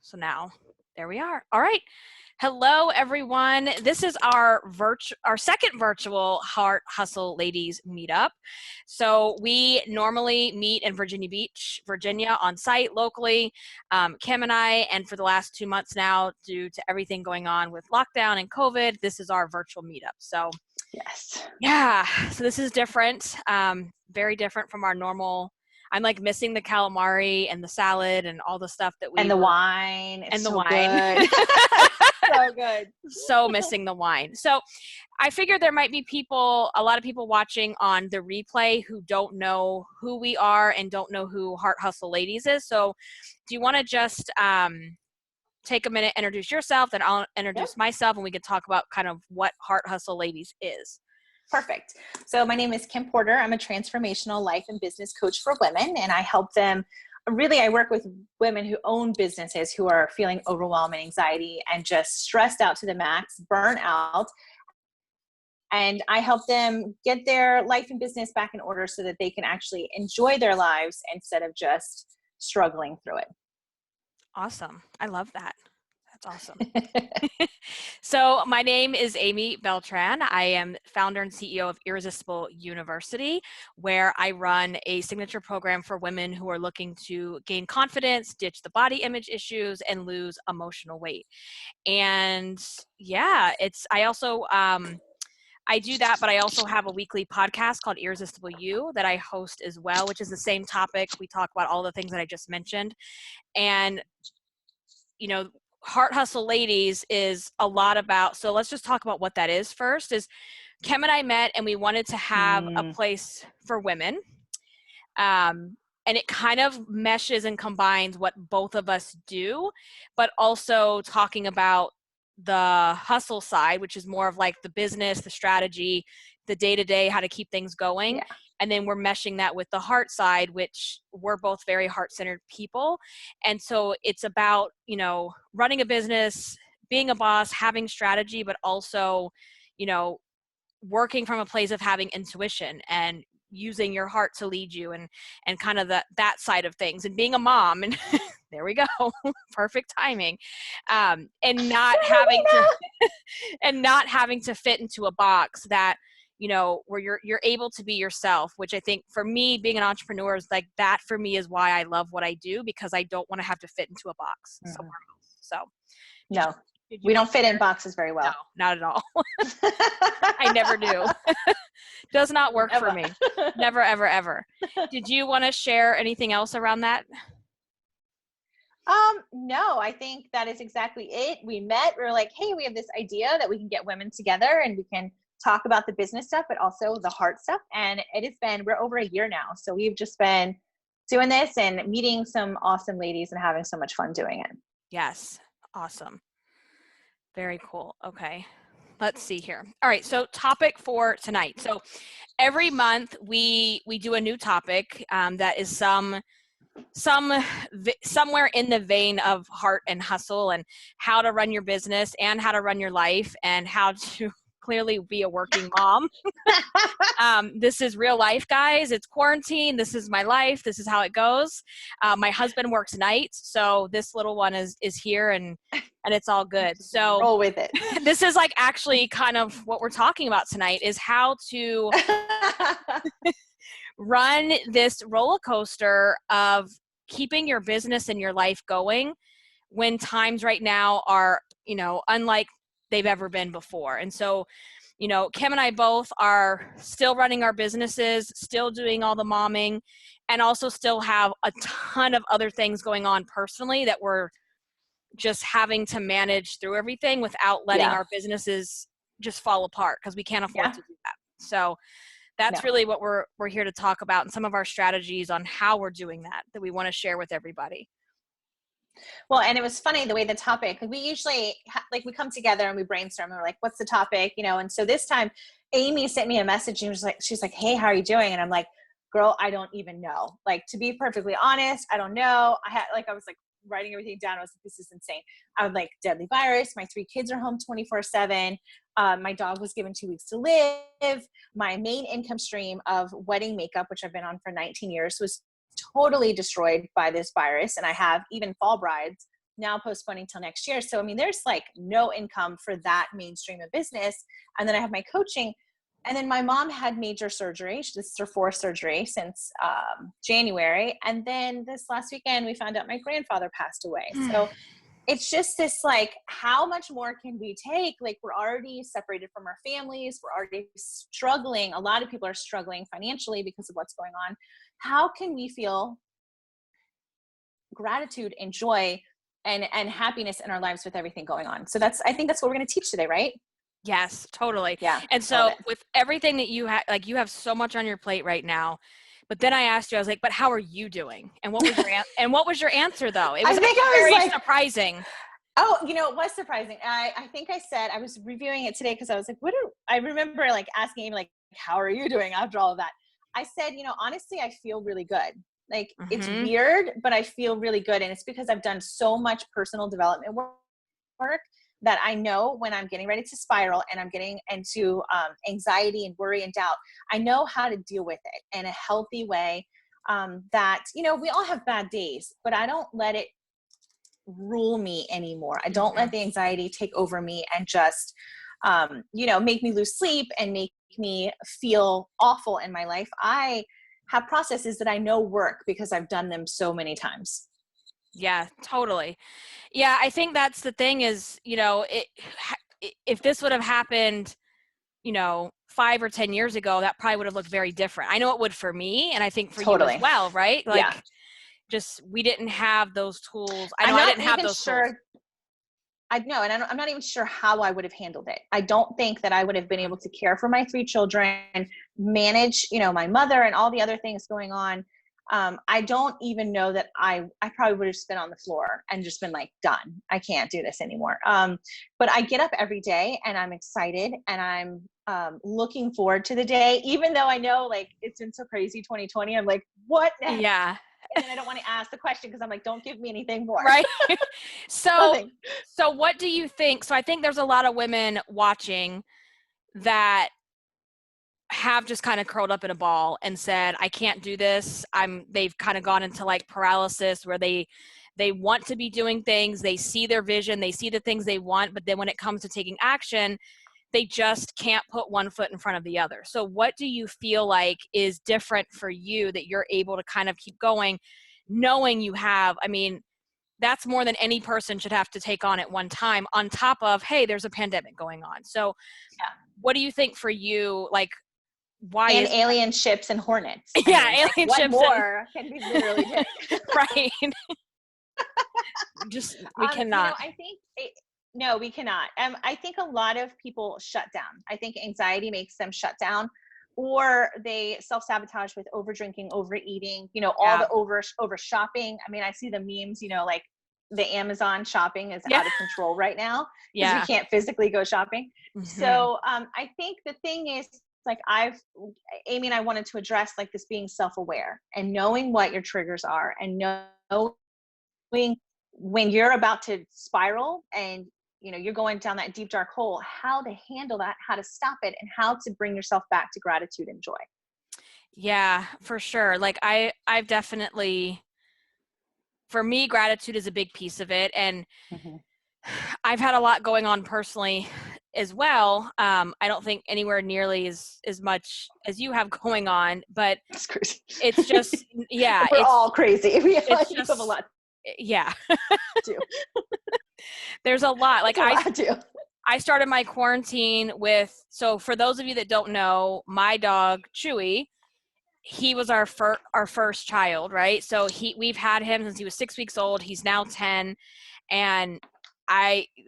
So now, there we are. All right. Hello, everyone. This is our second virtual Heart Hustle Ladies meetup. So we normally meet in Virginia Beach, Virginia, on site locally. Kim and I, and for the last 2 months now, due to everything going on with lockdown and COVID, this is our virtual meetup. So yes, yeah, so this is different, very different from our normal. I'm like missing the calamari and the salad and all the stuff that we and the wine. It's and the so wine. good. So good. So missing the wine. So I figured there might be a lot of people watching on the replay who don't know who we are and don't know who Heart Hustle Ladies is. So do you want to just take a minute, introduce yourself, then I'll introduce myself, and we can talk about kind of what Heart Hustle Ladies is. Perfect. So my name is Kim Porter. I'm a transformational life and business coach for women, and I help them. Really, I work with women who own businesses who are feeling overwhelm and anxiety and just stressed out to the max, burnt out. And I help them get their life and business back in order so that they can actually enjoy their lives instead of just struggling through it. Awesome. I love that. That's awesome. So my name is Amy Beltran. I am founder and CEO of Irresistible University, where I run a signature program for women who are looking to gain confidence, ditch the body image issues, and lose emotional weight. And yeah, I do that, but I also have a weekly podcast called Irresistible You that I host as well, which is the same topic. We talk about all the things that I just mentioned. And, you know, Heart Hustle Ladies is a lot about, so let's just talk about what that is first, is Kim and I met and we wanted to have a place for women. And it kind of meshes and combines what both of us do, but also talking about the hustle side, which is more of like the business, the strategy, the day-to-day, how to keep things going. Yeah. And then we're meshing that with the heart side, which we're both very heart-centered people. And so it's about, running a business, being a boss, having strategy, but also, working from a place of having intuition and using your heart to lead you and kind of that side of things, and being a mom, and there we go, perfect timing, and not having to and not having to fit into a box that, where you're able to be yourself, which I think for me, being an entrepreneur is like that. For me is why I love what I do, because I don't want to have to fit into a box somewhere else. So no, we don't fit in boxes very well. No, not at all. I never do. Does not work for me. Never, ever, ever. Did you want to share anything else around that? No, I think that is exactly it. We met, we were like, hey, we have this idea that we can get women together and we can talk about the business stuff, but also the heart stuff. And we're over a year now. So we've just been doing this and meeting some awesome ladies and having so much fun doing it. Yes. Awesome. Very cool. Okay. Let's see here. All right. So topic for tonight. So every month we do a new topic that is somewhere in the vein of heart and hustle, and how to run your business and how to run your life and how to clearly be a working mom. This is real life, guys. It's quarantine. This is my life. This is how it goes. My husband works nights, so this little one is here, and it's all good. So roll with it. This is like actually kind of what we're talking about tonight, is how to run this roller coaster of keeping your business and your life going when times right now are, unlike they've ever been before. And so, Kim and I both are still running our businesses, still doing all the momming, and also still have a ton of other things going on personally that we're just having to manage through everything without letting our businesses just fall apart, because we can't afford to do that. So that's really what we're here to talk about, and some of our strategies on how we're doing that we want to share with everybody. Well, and it was funny the way the topic, we usually we come together and we brainstorm and we're like, what's the topic? And so this time Amy sent me a message and she's like, hey, how are you doing? And I'm like, girl, I don't even know. Like, to be perfectly honest, I don't know. I was like writing everything down. I was like, this is insane. I was like, deadly virus. My 3 kids are home 24/7. My dog was given 2 weeks to live. My main income stream of wedding makeup, which I've been on for 19 years, was totally destroyed by this virus. And I have even fall brides now postponing till next year. So, I mean, there's like no income for that mainstream of business. And then I have my coaching. And then my mom had major surgery. This is her fourth surgery since January. And then this last weekend, we found out my grandfather passed away. So it's just this, like, how much more can we take? Like, we're already separated from our families. We're already struggling. A lot of people are struggling financially because of what's going on. How can we feel gratitude and joy and happiness in our lives with everything going on? So I think that's what we're going to teach today, right? Yes, totally. Yeah. And so with everything that you have, like, you have so much on your plate right now. But then I asked you, I was like, but how are you doing? And what was your answer though? It was very surprising. Oh, it was surprising. I think I said, I was reviewing it today because I was like, I remember like asking him, like, how are you doing after all of that? I said, honestly, I feel really good. Like, it's weird, but I feel really good. And it's because I've done so much personal development work that I know when I'm getting ready to spiral and I'm getting into anxiety and worry and doubt, I know how to deal with it in a healthy way. That, we all have bad days, but I don't let it rule me anymore. I don't let the anxiety take over me and just, make me lose sleep and make me feel awful in my life. I have processes that I know work because I've done them so many times. Yeah, totally. Yeah, I think that's the thing is, if this would have happened, 5 or 10 years ago, that probably would have looked very different. I know it would for me, and I think for you as well, right? Like, just, we didn't have those tools. I know I didn't have those tools. I know, and I'm not even sure how I would have handled it. I don't think that I would have been able to care for my 3 children, manage, my mother and all the other things going on. I don't even know that I probably would have just been on the floor and just been like, done. I can't do this anymore. But I get up every day and I'm excited and I'm looking forward to the day, even though I know, like, it's been so crazy 2020. I'm like, what next? Yeah. And then I don't want to ask the question because I'm like, don't give me anything more. Right. So what do you think? So I think there's a lot of women watching that have just kind of curled up in a ball and said, I can't do this. They've kind of gone into like paralysis where they want to be doing things. They see their vision, they see the things they want, but then when it comes to taking action, they just can't put one foot in front of the other. So what do you feel like is different for you that you're able to kind of keep going, knowing you have, that's more than any person should have to take on at one time, on top of, hey, there's a pandemic going on. So what do you think for you, like, why and alien ships and hornets? Alien ships. What more can we literally do? Right. Just, we cannot. No, we cannot. I think a lot of people shut down. I think anxiety makes them shut down, or they self-sabotage with over drinking, overeating, all the over shopping. I see the memes, like the Amazon shopping is out of control right now because we can't physically go shopping. So I think the thing is, like, Amy and I wanted to address, like, this being self-aware and knowing what your triggers are and knowing when you're about to spiral and you're going down that deep dark hole, how to handle that, how to stop it, and how to bring yourself back to gratitude and joy. Yeah, for sure. Like, I've definitely, for me, gratitude is a big piece of it. And I've had a lot going on personally as well. I don't think anywhere nearly as much as you have going on, but it's crazy. It's just, yeah. We're all crazy. We have a lot. Yeah. There's a lot. Like, I started my quarantine with, so for those of you that don't know, my dog Chewy, he was our first child, right? So we've had him since he was 6 weeks old. He's now 10. And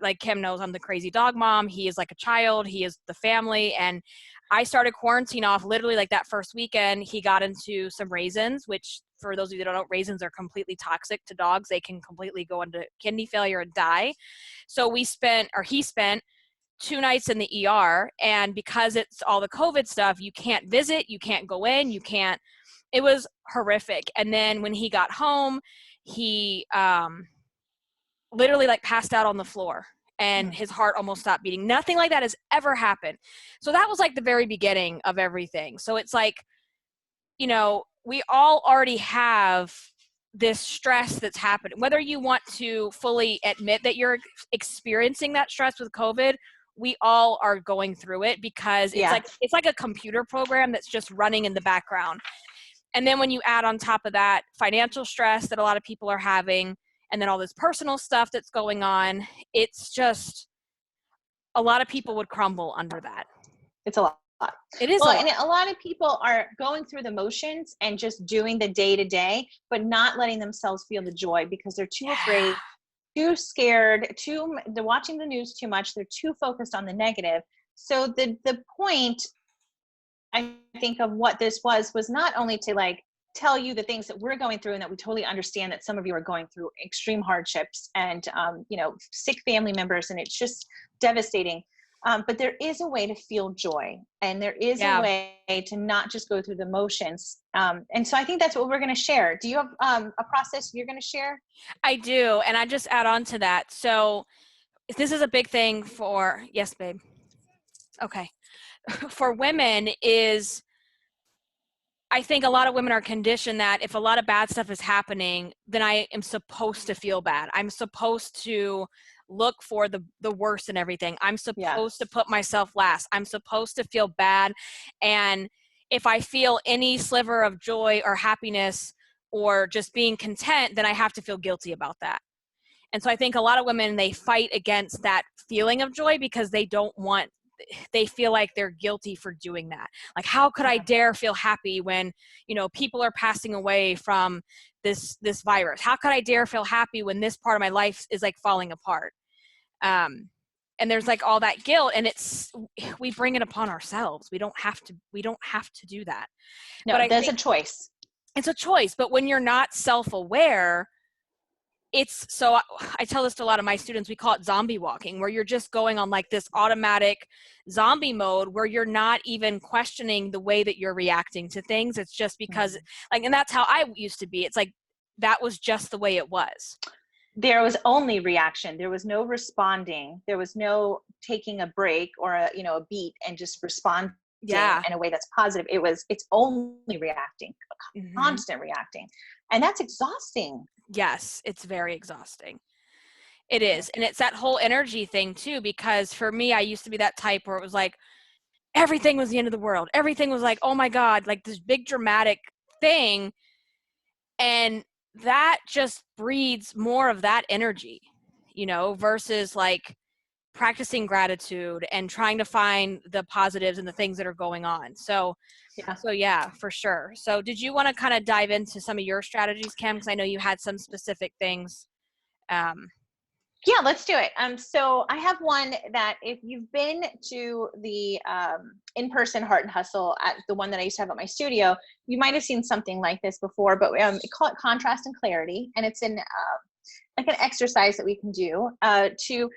like Kim knows, I'm the crazy dog mom. He is like a child. He is the family. And I started quarantine off literally like that first weekend. He got into some raisins, which, for those of you that don't know, raisins are completely toxic to dogs. They can completely go into kidney failure and die. So he spent 2 nights in the ER. And because it's all the COVID stuff, you can't visit, you can't go in, it was horrific. And then when he got home, he literally like passed out on the floor and his heart almost stopped beating. Nothing like that has ever happened. So that was like the very beginning of everything. So it's like, we all already have this stress that's happening, whether you want to fully admit that you're experiencing that stress with COVID, we all are going through it because Yeah. it's like a computer program that's just running in the background. And then when you add on top of that financial stress that a lot of people are having, and then all this personal stuff that's going on, it's just a lot of people would crumble under that. It's a lot. It is Well, a and lot. a lot of people are going through the motions and just doing the day to day, but not letting themselves feel the joy because they're too Yeah. afraid, too scared, they're watching the news too much. They're too focused on the negative. So the point, I think, of what this was not only to like tell you the things that we're going through and that we totally understand that some of you are going through extreme hardships and sick family members, and it's just devastating. But there is a way to feel joy, and there is a Yeah, way to not just go through the motions. And so I think that's what we're going to share. Do you have a process you're going to share? I do. And I just add on to that. So this is a big thing for, yes, babe. Okay. For women is, I think a lot of women are conditioned that if a lot of bad stuff is happening, then I am supposed to feel bad. I'm supposed to look for the worst in everything. I'm supposed to Yes. put myself last. I'm supposed to feel bad. And if I feel any sliver of joy or happiness or just being content, then I have to feel guilty about that. And so I think a lot of women, they fight against that feeling of joy because they feel like they're guilty for doing that. Like, how could I Yeah. dare feel happy when, people are passing away from this virus? How could I dare feel happy when this part of my life is like falling apart? And there's like all that guilt, and we bring it upon ourselves. We don't have to do that. But No, I there's a think choice. it's a choice. But when you're not self-aware, I tell this to a lot of my students. We call it zombie walking, where you're just going on like this automatic zombie mode where you're not even questioning the way that you're reacting to things. It's just because, like, and that's how I used to be. It's like that was just the way it was. There was only reaction. There was no responding. There was no taking a break or a beat and just responding Yeah. in a way that's positive. It's only reacting, Hmm. constant reacting. And that's exhausting. Yes, it's very exhausting. It is. And it's that whole energy thing too, because for me, I used to be that type where it was like everything was the end of the world. Everything was like, oh my God, like this big dramatic thing. And that just breeds more of that energy, versus like practicing gratitude and trying to find the positives and the things that are going on. Yeah. So yeah, for sure. So did you want to kind of dive into some of your strategies, Kim? Because I know you had some specific things. Um, Yeah, let's do it. So I have one that if you've been to the in-person Heart and Hustle at the one that I used to have at my studio, you might have seen something like this before, but we call it contrast and clarity. And it's like an exercise that we can do to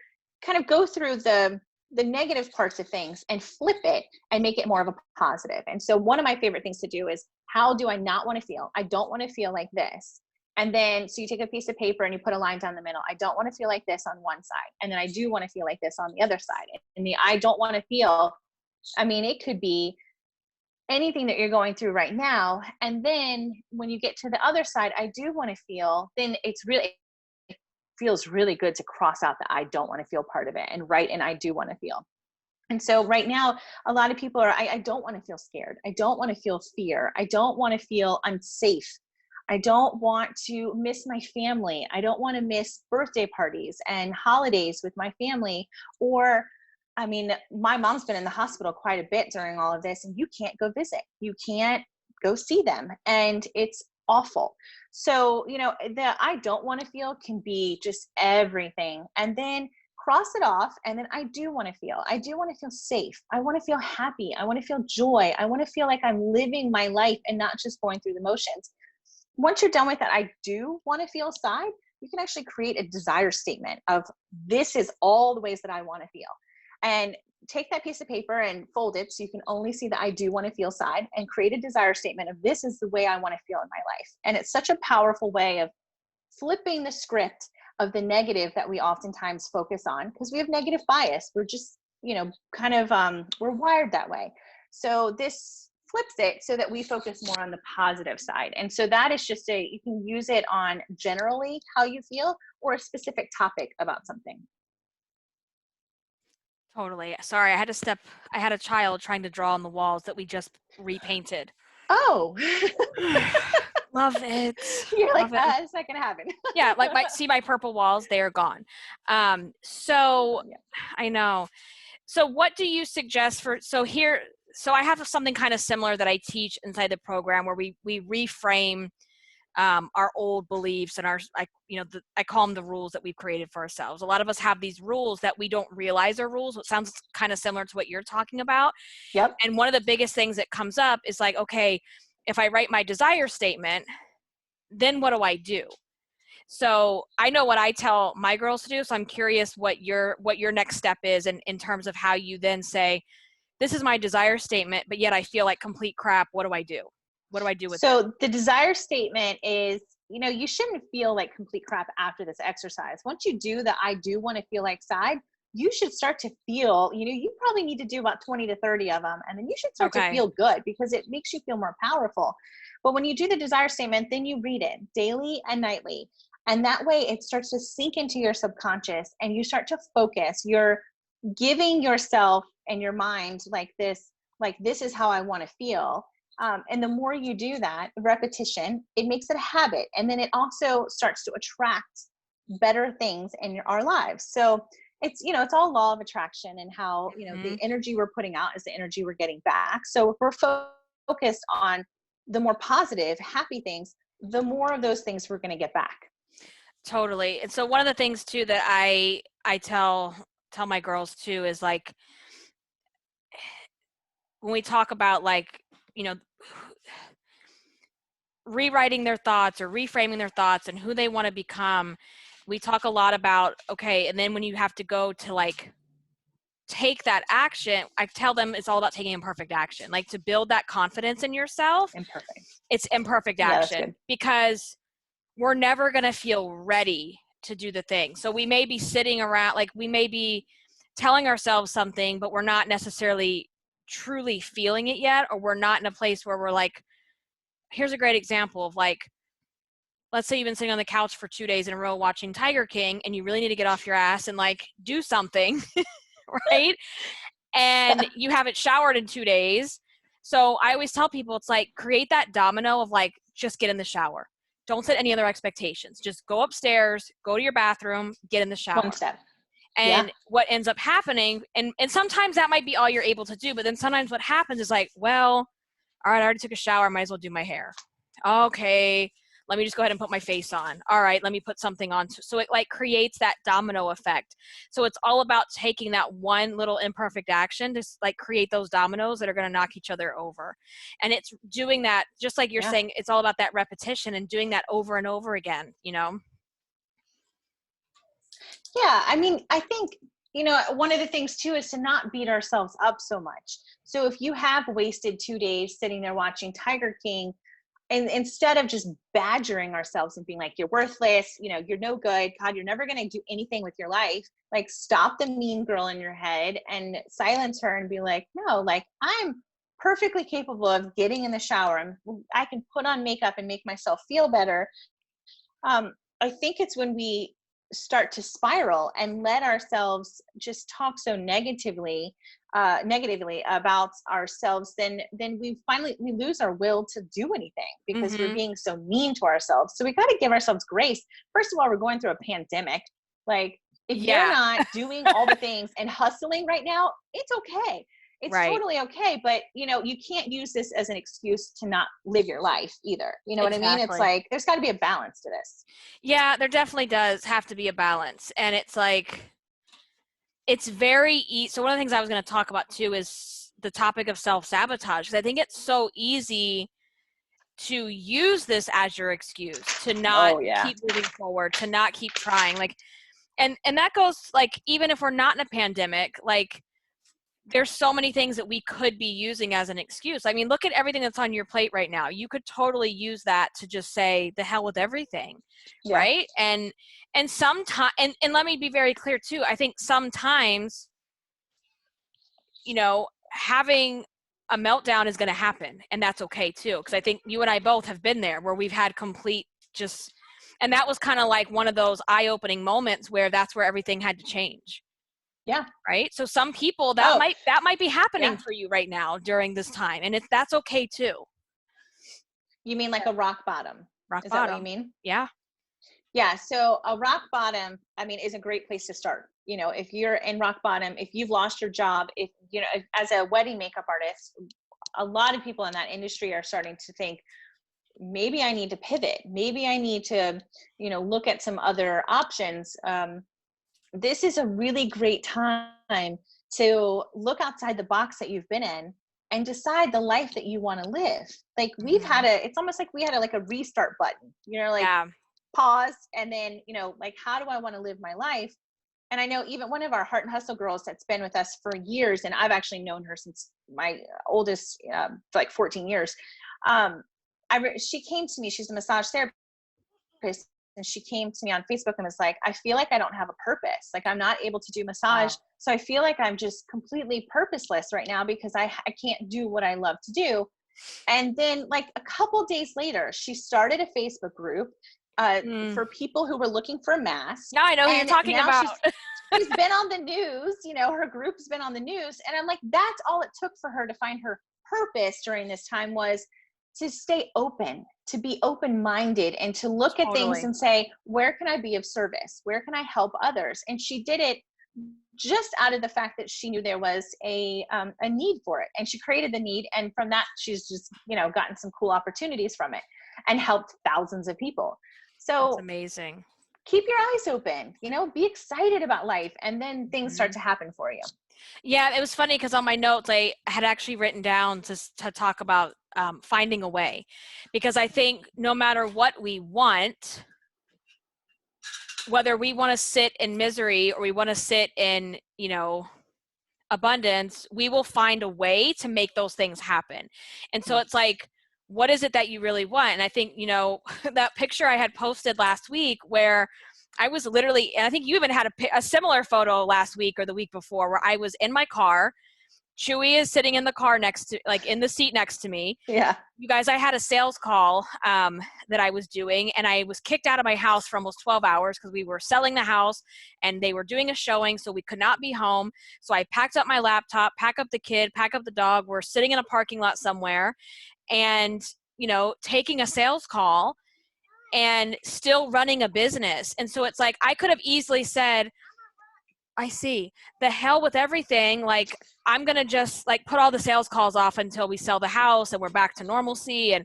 kind of go through the negative parts of things and flip it and make it more of a positive. And so one of my favorite things to do is, how do I not want to feel? I don't want to feel like this. And then, so you take a piece of paper and you put a line down the middle. I don't want to feel like this on one side. And then I do want to feel like this on the other side. And the I don't want to feel, I mean, it could be anything that you're going through right now. And then when you get to the other side, I do want to feel, then it feels really good to cross out the I don't want to feel part of it and write and I do want to feel. And so right now, a lot of people are, I don't want to feel scared. I don't want to feel fear. I don't want to feel unsafe. I don't want to miss my family. I don't want to miss birthday parties and holidays with my family. Or, I mean, my mom's been in the hospital quite a bit during all of this, and you can't go visit. You can't go see them. And it's awful. So, the I don't want to feel can be just everything. And then cross it off. And then I do want to feel safe. I want to feel happy. I want to feel joy. I want to feel like I'm living my life and not just going through the motions. Once you're done with that, I do want to feel side, you can actually create a desire statement of, this is all the ways that I want to feel. And take that piece of paper and fold it so you can only see the I do want to feel side, and create a desire statement of, this is the way I want to feel in my life. And it's such a powerful way of flipping the script of the negative that we oftentimes focus on, because we have negative bias. We're just, we're wired that way. So this flips it so that we focus more on the positive side. And so that is just you can use it on generally how you feel or a specific topic about something. Totally. Sorry, I had a child trying to draw on the walls that we just repainted. Oh, Love it. you're like, Love it. it's not going to happen. Yeah, like my purple walls, they are gone. So Yeah. I know. So what do you suggest so I have something kind of similar that I teach inside the program where we reframe our old beliefs and I call them the rules that we've created for ourselves. A lot of us have these rules that we don't realize are rules. It sounds kind of similar to what you're talking about. Yep. And one of the biggest things that comes up is like, okay, if I write my desire statement, then what do I do? So I know what I tell my girls to do. So I'm curious what your next step is in terms of how you then say, this is my desire statement, but yet I feel like complete crap. What do I do? What do I do with it? So the desire statement is, you shouldn't feel like complete crap after this exercise. Once you do the I do want to feel like side, you should start to feel, you probably need to do about 20 to 30 of them. And then you should start to Okay. feel good because it makes you feel more powerful. But when you do the desire statement, then you read it daily and nightly. And that way it starts to sink into your subconscious and you start to focus. You're giving yourself and your mind like this is how I want to feel. And the more you do that, repetition, it makes it a habit. And then it also starts to attract better things in our lives. So it's all law of attraction and how, the Mhm. energy we're putting out is the energy we're getting back. So if we're focused on the more positive, happy things, the more of those things we're going to get back. Totally. And so one of the things too that I tell my girls too is like when we talk about like, you know, rewriting their thoughts or reframing their thoughts and who they want to become, we talk a lot about, okay, and then when you have to go to like take that action, I tell them it's all about taking imperfect action. Like to build that confidence in yourself, Imperfect. it's imperfect Yeah, that's action good. because we're never going to feel ready to do the thing. So we may be sitting around, like we may be telling ourselves something, but we're not necessarily truly feeling it yet, or we're not in a place where we're like, here's a great example of like, let's say you've been sitting on the couch for 2 days in a row watching Tiger King and you really need to get off your ass and like do something, right? And you haven't showered in 2 days. So I always tell people it's like create that domino of like, just get in the shower. Don't set any other expectations. Just go upstairs, go to your bathroom, get in the One shower. step. Yeah. And what ends up happening, and sometimes that might be all you're able to do, but then sometimes what happens is like, well, all right, I already took a shower, might as well do my hair. Okay, let me just go ahead and put my face on. All right, let me put something on. So it like creates that domino effect. So it's all about taking that one little imperfect action to like create those dominoes that are going to knock each other over. And it's doing that, just like you're Yeah. saying, it's all about that repetition and doing that over and over again, you know? Yeah, I mean, I think, one of the things too is to not beat ourselves up so much. So if you have wasted 2 days sitting there watching Tiger King, and instead of just badgering ourselves and being like, you're worthless, you're no good, God, you're never going to do anything with your life, like stop the mean girl in your head and silence her and be like, no, like I'm perfectly capable of getting in the shower. I can put on makeup and make myself feel better. I think it's when we start to spiral and let ourselves just talk so negatively about ourselves, then we lose our will to do anything because we're Mm-hmm. being so mean to ourselves. So we got to give ourselves grace. First of all, we're going through a pandemic. Like if you're Yeah, not doing all the things and hustling right now, it's okay. It's right. totally okay, but you can't use this as an excuse to not live your life either. You know what I mean? It's Exactly. like there's got to be a balance to this. Yeah, there definitely does have to be a balance. And it's like, it's very easy. So one of the things I was going to talk about too is the topic of self-sabotage, because I think it's so easy to use this as your excuse to not Oh yeah. keep moving forward, to not keep trying. Like, and that goes like, even if we're not in a pandemic, like there's so many things that we could be using as an excuse. I mean, look at everything that's on your plate right now. You could totally use that to just say the hell with everything, Yeah. right? And sometimes, and let me be very clear too. I think sometimes, having a meltdown is going to happen, and that's okay too. Because I think you and I both have been there where we've had complete just, and that was kind of like one of those eye-opening moments where that's where everything had to change. Yeah. Right. So some people that might be happening for you right now during this time, and that's okay too. You mean like a rock bottom? Rock Is bottom. That what you mean? Yeah. Yeah. So a rock bottom, I mean, is a great place to start. You know, if you're in rock bottom, if you've lost your job, if, you know, as a wedding makeup artist, a lot of people in that industry are starting to think, maybe I need to pivot. Maybe I need to, you know, look at some other options. This is a really great time to look outside the box that you've been in and decide the life that you want to live. Like we've had it's almost like we had like a restart button, you know, like pause and then, you know, like, how do I want to live my life? And I know even one of our Heart and Hustle girls that's been with us for years, and I've actually known her since my oldest, for like 14 years. She came to me, she's a massage therapist, and she came to me on Facebook and was like, I feel like I don't have a purpose. Like I'm not able to do massage. Wow. So I feel like I'm just completely purposeless right now because I can't do what I love to do. And then like a couple days later, she started a Facebook group for people who were looking for a mask. Now I know who you're talking about. She's been on the news, you know, her group's been on the news. And I'm like, that's all it took for her to find her purpose during this time, was to stay open, to be open-minded, and to look at things and say, where can I be of service? Where can I help others? And she did it just out of the fact that she knew there was a need for it. And she created the need. And from that, she's just, you know, gotten some cool opportunities from it and helped thousands of people. So that's amazing. Keep your eyes open, you know, be excited about life, and then things start to happen for you. Yeah, it was funny because on my notes, I had actually written down to talk about finding a way, because I think no matter what we want, whether we want to sit in misery or we want to sit in, you know, abundance, we will find a way to make those things happen. And so it's like, what is it that you really want? And I think, you know, that picture I had posted last week where I was literally, and I think you even had a similar photo last week or the week before, where I was in my car. Chewy is sitting in the car in the seat next to me. Yeah. You guys, I had a sales call that I was doing, and I was kicked out of my house for almost 12 hours because we were selling the house and they were doing a showing, so we could not be home. So I packed up my laptop, pack up the kid, pack up the dog. We're sitting in a parking lot somewhere and, you know, taking a sales call and still running a business. And so it's like, I could have easily said, I see, the hell with everything. Like, I'm going to just like put all the sales calls off until we sell the house and we're back to normalcy. And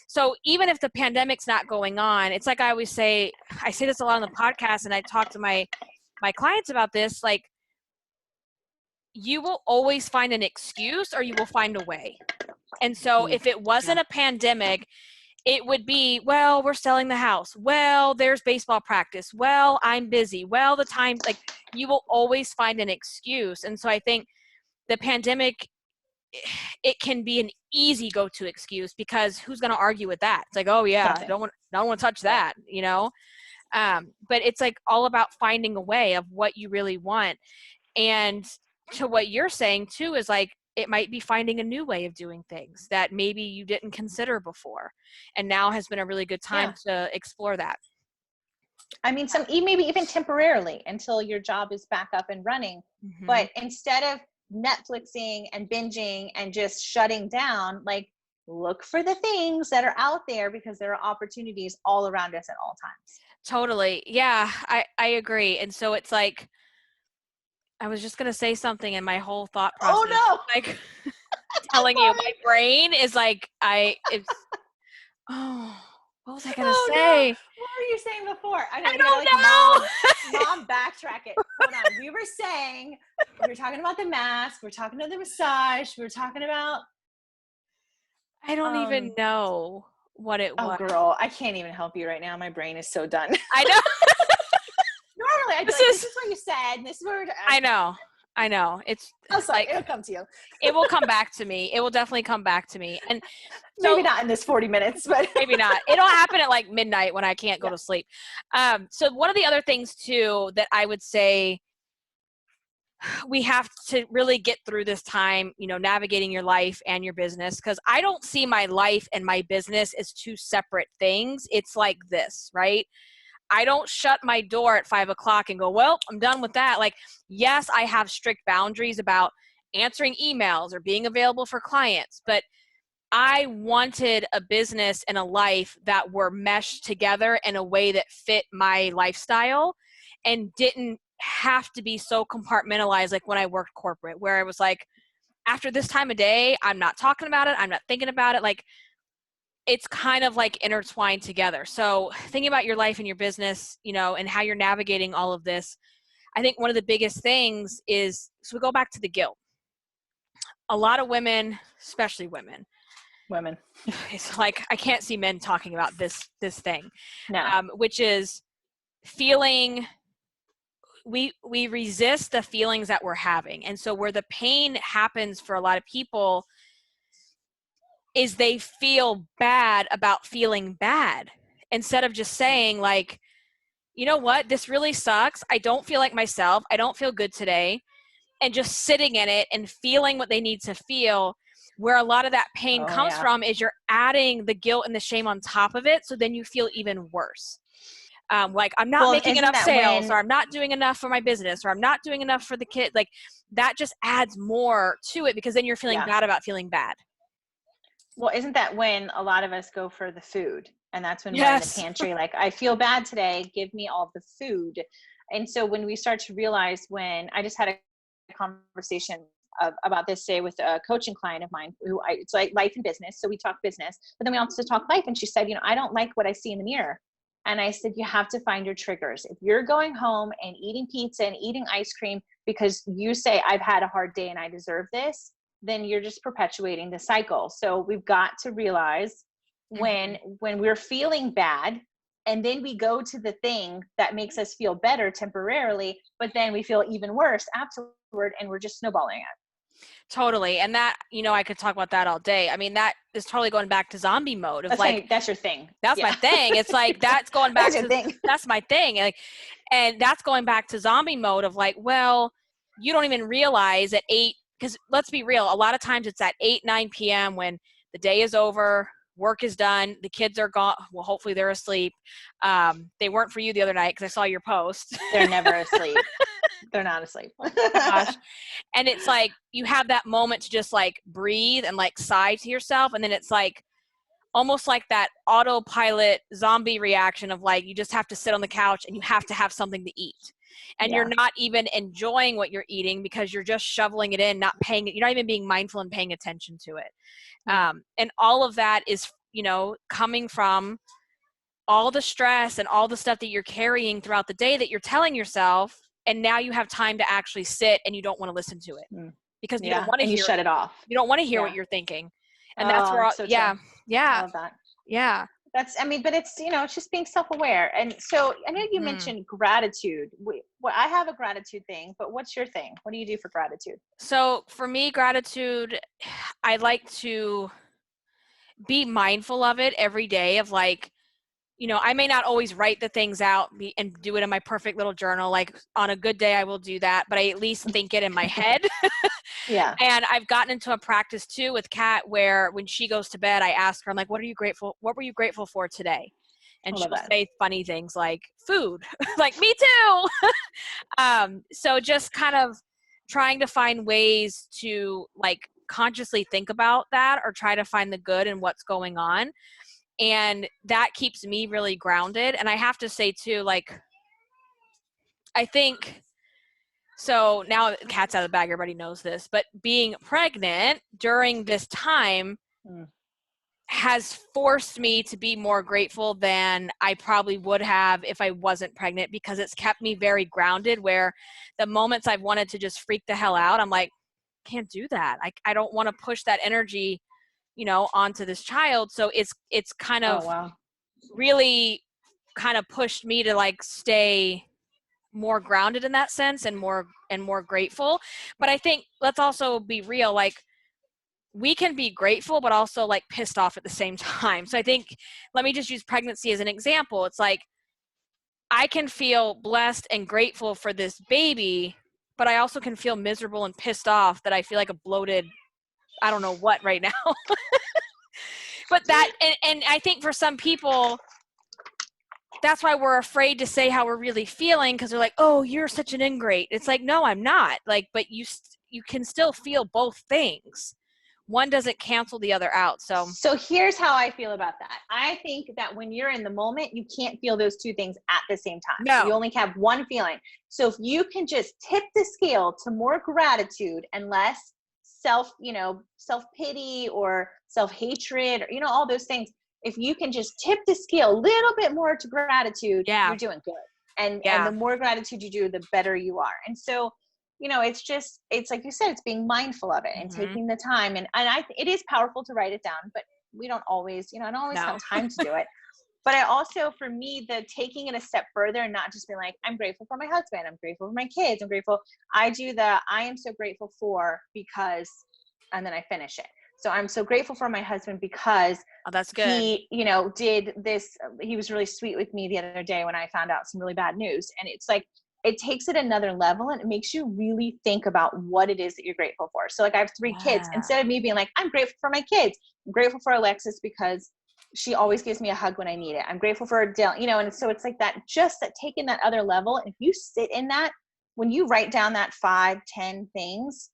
so even if the pandemic's not going on, it's like I always say, I say this a lot on the podcast, and I talk to my clients about this, like, you will always find an excuse or you will find a way. And so if it wasn't a pandemic, it would be, well, we're selling the house. Well, there's baseball practice. Well, I'm busy. Well, the time, like, you will always find an excuse. And so I think the pandemic, it can be an easy go-to excuse, because who's going to argue with that? It's like, oh yeah, I don't want to touch that, you know? But it's like all about finding a way of what you really want. And to what you're saying too, is like, it might be finding a new way of doing things that maybe you didn't consider before. And now has been a really good time to explore that. I mean, maybe even temporarily until your job is back up and running. But instead of Netflixing and binging and just shutting down, like, look for the things that are out there, because there are opportunities all around us at all times. Totally. Yeah, I agree. And so it's like, I was just going to say something and my whole thought process, oh no, like telling you, my brain is like, oh, what was I going to say? No. What were you saying before? I don't know. Mom, backtrack it. Hold on. We were talking about the mask. We're talking about the massage. We're talking about. I don't even know what it was. Oh, girl, I can't even help you right now. My brain is so done. I know. Normally, I'd be like, this is what you said. And this is where I know. It's like, it'll come to you. It will come back to me. It will definitely come back to me. And so, maybe not in this 40 minutes, but maybe not. It'll happen at like midnight when I can't go to sleep. So one of the other things too that I would say, we have to really get through this time, you know, navigating your life and your business, because I don't see my life and my business as two separate things. It's like this, right? I don't shut my door at 5 o'clock and go, well, I'm done with that. Like, yes, I have strict boundaries about answering emails or being available for clients, but I wanted a business and a life that were meshed together in a way that fit my lifestyle and didn't have to be so compartmentalized like when I worked corporate, where I was like, after this time of day, I'm not talking about it, I'm not thinking about it. Like, it's kind of like intertwined together. So thinking about your life and your business, you know, and how you're navigating all of this, I think one of the biggest things is, so we go back to the guilt. A lot of women, especially women, Women. it's like I can't see men talking about this thing, No. which is feeling, we resist the feelings that we're having. And so where the pain happens for a lot of people is they feel bad about feeling bad, instead of just saying like, you know what, this really sucks, I don't feel like myself, I don't feel good today, and just sitting in it and feeling what they need to feel. Where a lot of that pain Oh comes yeah. from is you're adding the guilt and the shame on top of it, so then you feel even worse. Like, I'm not Well, making isn't enough that sales, when, or I'm not doing enough for my business, or I'm not doing enough for the kid. Like, that just adds more to it, because then you're feeling yeah. bad about feeling bad. Well, isn't that when a lot of us go for the food? And that's when we're in the Yes. pantry, like, I feel bad today, give me all the food. And so when we start to realize, when I just had a conversation about this day with a coaching client of mine it's like life and business. So we talk business, but then we also talk life. And she said, you know, I don't like what I see in the mirror. And I said, you have to find your triggers. If you're going home and eating pizza and eating ice cream because you say, I've had a hard day and I deserve this, then you're just perpetuating the cycle. So we've got to realize Mm-hmm. when we're feeling bad, and then we go to the thing that makes us feel better temporarily, but then we feel even worse afterward, and we're just snowballing it. Totally. And that, you know, I could talk about that all day. I mean, that is totally going back to zombie mode of That's like, funny. That's your thing. that's my Yeah. thing. It's like, that's going That's back your to, thing. that's my thing. Like, and that's going back to zombie mode of like, well, you don't even realize at 8, because let's be real, a lot of times it's at 8, 9 p.m. when the day is over, work is done, the kids are gone. Well, hopefully they're asleep. They weren't for you the other night because I saw your post. They're never asleep. They're not asleep. Oh my gosh. And it's like, you have that moment to just like breathe and like sigh to yourself. And then it's like, almost like that autopilot zombie reaction of like, you just have to sit on the couch and you have to have something to eat. And you're Yeah. not even enjoying what you're eating because you're just shoveling it in, not paying it. You're not even being mindful and paying attention to it. Yeah. And all of that is, you know, coming from all the stress and all the stuff that you're carrying throughout the day that you're telling yourself. And now you have time to actually sit and you don't want to listen to it Mm. because you don't Yeah. want to And you hear, shut it off. you don't want to hear what Yeah. you're thinking. And that's Oh, where, so true. yeah, I yeah, love that. yeah. That's, I mean, but it's, you know, it's just being self-aware. And so I know you Mhm. mentioned gratitude. Well, I have a gratitude thing, but what's your thing? What do you do for gratitude? So for me, gratitude, I like to be mindful of it every day of like, you know, I may not always write the things out and do it in my perfect little journal. Like on a good day, I will do that, but I at least think it in my head. Yeah. And I've gotten into a practice too with Kat where when she goes to bed, I ask her, I'm like, what were you grateful for today? I And love she'll that. say funny things like food, like me too. So just kind of trying to find ways to like consciously think about that or try to find the good in what's going on. And that keeps me really grounded. And I have to say too, like, I think, so now that cat's out of the bag, everybody knows this, but being pregnant during this time Mm. has forced me to be more grateful than I probably would have if I wasn't pregnant, because it's kept me very grounded, where the moments I've wanted to just freak the hell out, I'm like, can't do that. I don't want to push that energy, you know, onto this child. So it's kind Oh, of wow. really kind of pushed me to like stay more grounded in that sense and more grateful. But I think let's also be real, like we can be grateful but also like pissed off at the same time. So I think, let me just use pregnancy as an example. It's like I can feel blessed and grateful for this baby, but I also can feel miserable and pissed off that I feel like a bloated, I don't know what right now. But that, and I think for some people, that's why we're afraid to say how we're really feeling, because they're like, oh, you're such an ingrate. It's like, no, I'm not. Like, but you can still feel both things. One doesn't cancel the other out. So here's how I feel about that. I think that when you're in the moment, you can't feel those two things at the same time. No. So you only have one feeling. So if you can just tip the scale to more gratitude and less self-pity or self-hatred, or, all those things, if you can just tip the scale a little bit more to gratitude, you're doing good. And the more gratitude you do, the better you are. And so, it's like you said, it's being mindful of it and taking the time. And it is powerful to write it down, but we don't always, I don't always have time to do it. But I also, for me, the taking it a step further and not just being like, I'm grateful for my husband, I'm grateful for my kids, I'm grateful. I do I am so grateful for because, and then I finish it. So I'm so grateful for my husband because that's good. He, did this. He was really sweet with me the other day when I found out some really bad news. And it's like, it takes it another level and it makes you really think about what it is that you're grateful for. So like I have 3 kids. Instead of me being like, I'm grateful for my kids, I'm grateful for Alexis because she always gives me a hug when I need it. I'm grateful for Adele, and so it's like that, just that taking that other level. And if you sit in that, when you write down that 5-10 things,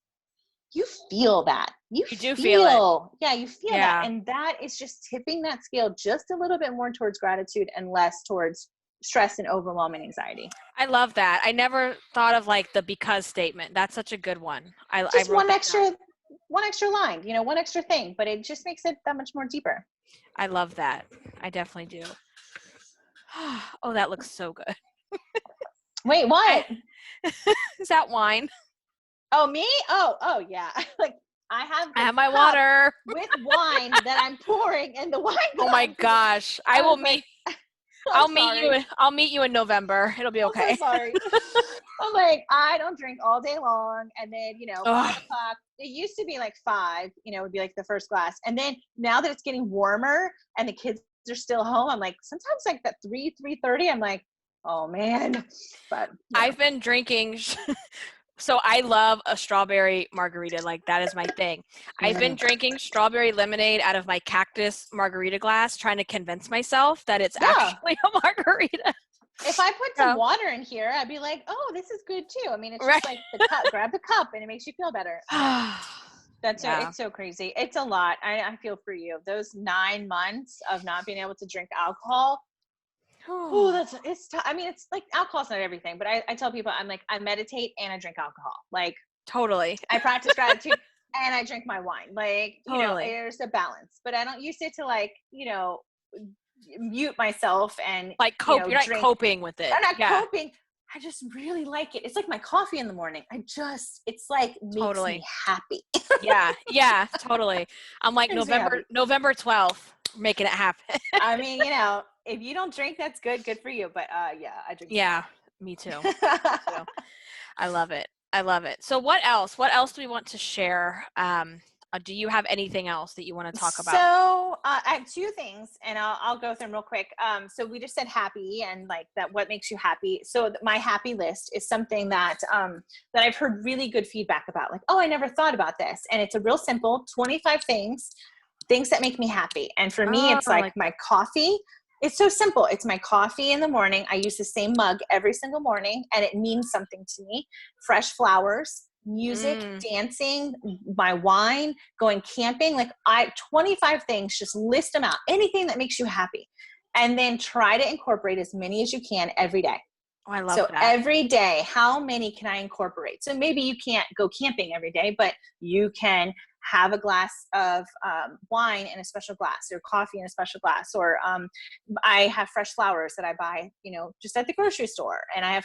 you feel that. You do feel it. Yeah, you feel that. And that is just tipping that scale just a little bit more towards gratitude and less towards stress and overwhelm and anxiety. I love that. I never thought of like the because statement. That's such a good one. Just one extra line, one extra thing, but it just makes it that much more deeper. I love that. I definitely do. Oh, that looks so good. Wait, what? Is that wine? Oh, me? Oh, yeah. Like I have my water with wine that I'm pouring in the wine. Oh my gosh! I'll meet you in November. It'll be okay. I'm so sorry. I'm like, I don't drink all day long, and then 5 o'clock. It used to be like 5. Would be like the first glass, and then now that it's getting warmer and the kids are still home, I'm like sometimes like that 3:30. I'm like, oh man. But I've been drinking. So I love a strawberry margarita. Like that is my thing. I've been drinking strawberry lemonade out of my cactus margarita glass, trying to convince myself that it's actually a margarita. If I put some water in here, I'd be like, oh, this is good too. I mean, it's just like the cup, grab the cup and it makes you feel better. It's so crazy. It's a lot. I feel for you. Those 9 months of not being able to drink alcohol. Oh, it's I mean, it's like alcohol's not everything, but I tell people, I'm like, I meditate and I drink alcohol. Like totally. I practice gratitude and I drink my wine. Like, there's a balance, but I don't use it to like, mute myself and like cope. You're not coping with it. I'm not coping. I just really like it. It's like my coffee in the morning. It's like makes me happy. yeah, totally. I'm like November 12th, making it happen. I mean, if you don't drink, that's good for you. But I drink. Yeah, me too. I love it. So what else do we want to share? Do you have anything else that you want to talk about? So I have 2 things, and I'll go through them real quick. So we just said happy, and like that, what makes you happy. So my happy list is something that that I've heard really good feedback about. Like, oh, I never thought about this, and it's a real simple 25 things that make me happy. And for me, it's like my coffee. It's so simple. It's my coffee in the morning. I use the same mug every single morning, and it means something to me. Fresh flowers, music, dancing, my wine, going camping. Like 25 things, just list them out. Anything that makes you happy. And then try to incorporate as many as you can every day. Oh, I love that. So every day, how many can I incorporate? So maybe you can't go camping every day, but you can have a glass of wine in a special glass, or coffee in a special glass, or I have fresh flowers that I buy, just at the grocery store. And I have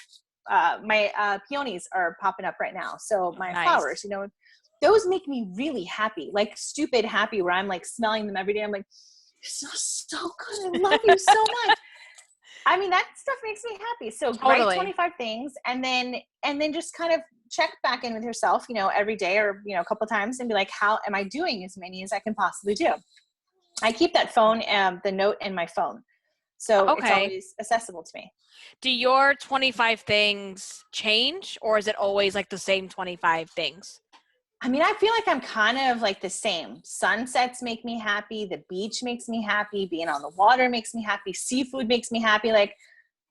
my peonies are popping up right now. So my flowers, those make me really happy, like stupid happy, where I'm like smelling them every day. I'm like, so good. I love you so much. I mean, that stuff makes me happy. So write 25 things, and then just kind of check back in with yourself, every day, or, a couple of times, and be like, how am I doing as many as I can possibly do? I keep that phone, the note in my phone. So it's Okay. always accessible to me. Do your 25 things change, or is it always like the same 25 things? I mean, I feel like I'm kind of like the same. Sunsets make me happy. The beach makes me happy. Being on the water makes me happy. Seafood makes me happy. Like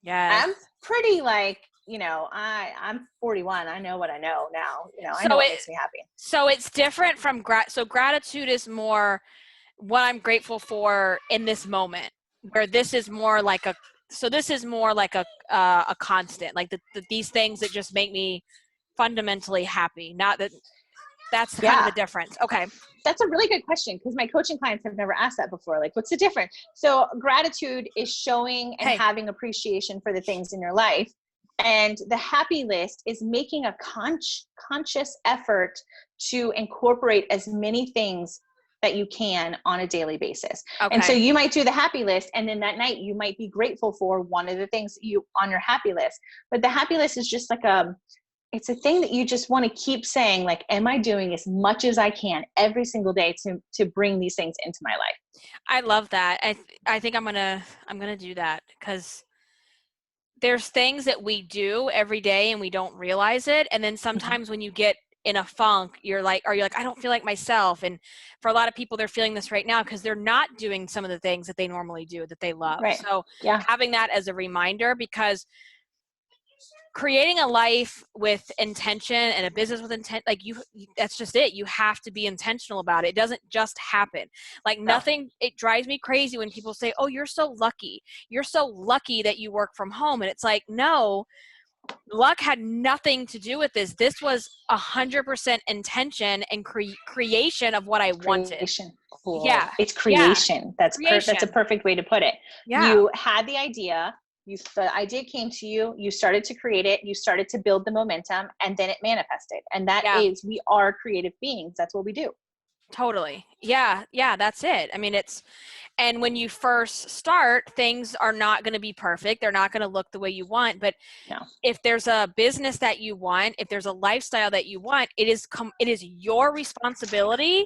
Yes. I'm pretty like, I'm 41. I know what I know now. I know So what it makes me happy. so it's different from so gratitude is more what I'm grateful for in this moment, where this is more like a constant, like these things that just make me fundamentally happy. Not that that's kind of Yeah. the difference. Okay. That's a really good question because my coaching clients have never asked that before. Like, what's the difference? So, gratitude is showing and Hey. having appreciation for the things in your life. And the happy list is making a conscious effort to incorporate as many things that you can on a daily basis. And so Okay. you might do the happy list, and then that night you might be grateful for one of the things that you on your happy list. But the happy list is just like it's a thing that you just want to keep saying, like, am I doing as much as I can every single day to bring these things into my life? I love that. I think I'm gonna do that, because there's things that we do every day and we don't realize it, and then Mhm. sometimes when you get in a funk, you're like I don't feel like myself. And for a lot of people, they're feeling this right now because they're not doing some of the things that they normally do that they love. Right. So Yeah. having that as a reminder, because creating a life with intention and a business with intent, like that's just it. You have to be intentional about it. It doesn't just happen. Like No. nothing, it drives me crazy when people say, oh, you're so lucky, that you work from home. And it's like, no, luck had nothing to do with this. This was 100% intention and creation of what I wanted. Creation. Cool. Yeah. It's Yeah. creation. That's a Creation. perfect way to put it. Yeah. You had the idea, the idea came to you, you started to create it, you started to build the momentum, and then it manifested. And that Yeah. is, we are creative beings. That's what we do. Totally. Yeah. Yeah. That's it. I mean, and when you first start, things are not going to be perfect. They're not going to look the way you want. But No. if there's a business that you want, if there's a lifestyle that you want, it is your responsibility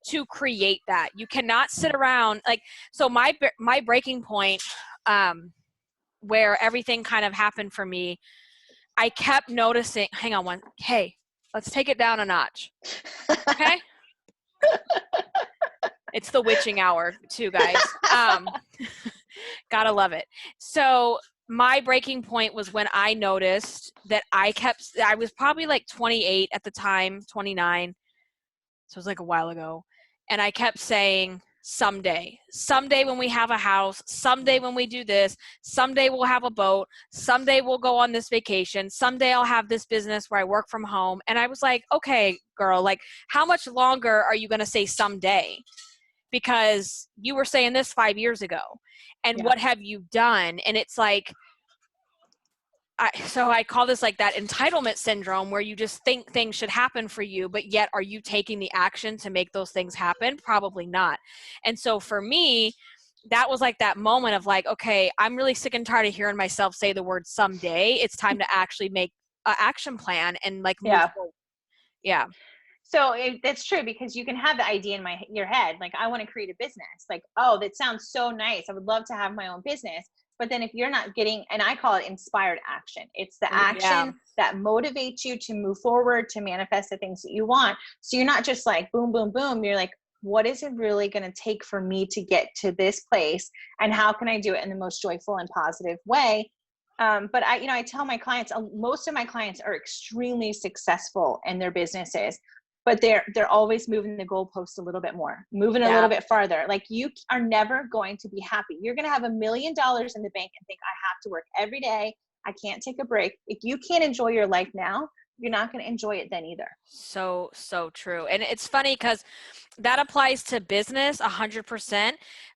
to create that. You cannot sit around like, so my breaking point, where everything kind of happened for me, I kept noticing, hang on one, hey, let's take it down a notch. Okay? It's the witching hour too, guys. Gotta love it. So my breaking point was when I noticed that I was probably like 28 at the time, 29. So it was like a while ago. And I kept saying, someday when we have a house, someday when we do this, someday we'll have a boat, someday we'll go on this vacation, someday I'll have this business where I work from home. And I was like, okay, girl, like, how much longer are you going to say someday? Because you were saying this 5 years ago. And Yeah. what have you done? And it's like, so I call this like that entitlement syndrome, where you just think things should happen for you, but yet are you taking the action to make those things happen? Probably not. And so for me, that was like that moment of like, okay, I'm really sick and tired of hearing myself say the word someday. It's time to actually make an action plan and like move Yeah. forward. Yeah. So that's true, because you can have the idea in your head, like, I want to create a business. Like, oh, that sounds so nice. I would love to have my own business. But then if you're not getting, and I call it inspired action, it's the Ooh, yeah. action that motivates you to move forward, to manifest the things that you want. So you're not just like boom, boom, boom. You're like, what is it really going to take for me to get to this place? And how can I do it in the most joyful and positive way? But I tell my clients, most of my clients are extremely successful in their businesses, but they're always moving the goalpost a little bit more, moving a Yeah. little bit farther. Like, you are never going to be happy. You're going to have $1 million in the bank and think, I have to work every day. I can't take a break. If you can't enjoy your life now, you're not going to enjoy it then either. So true. And it's funny because that applies to business 100%.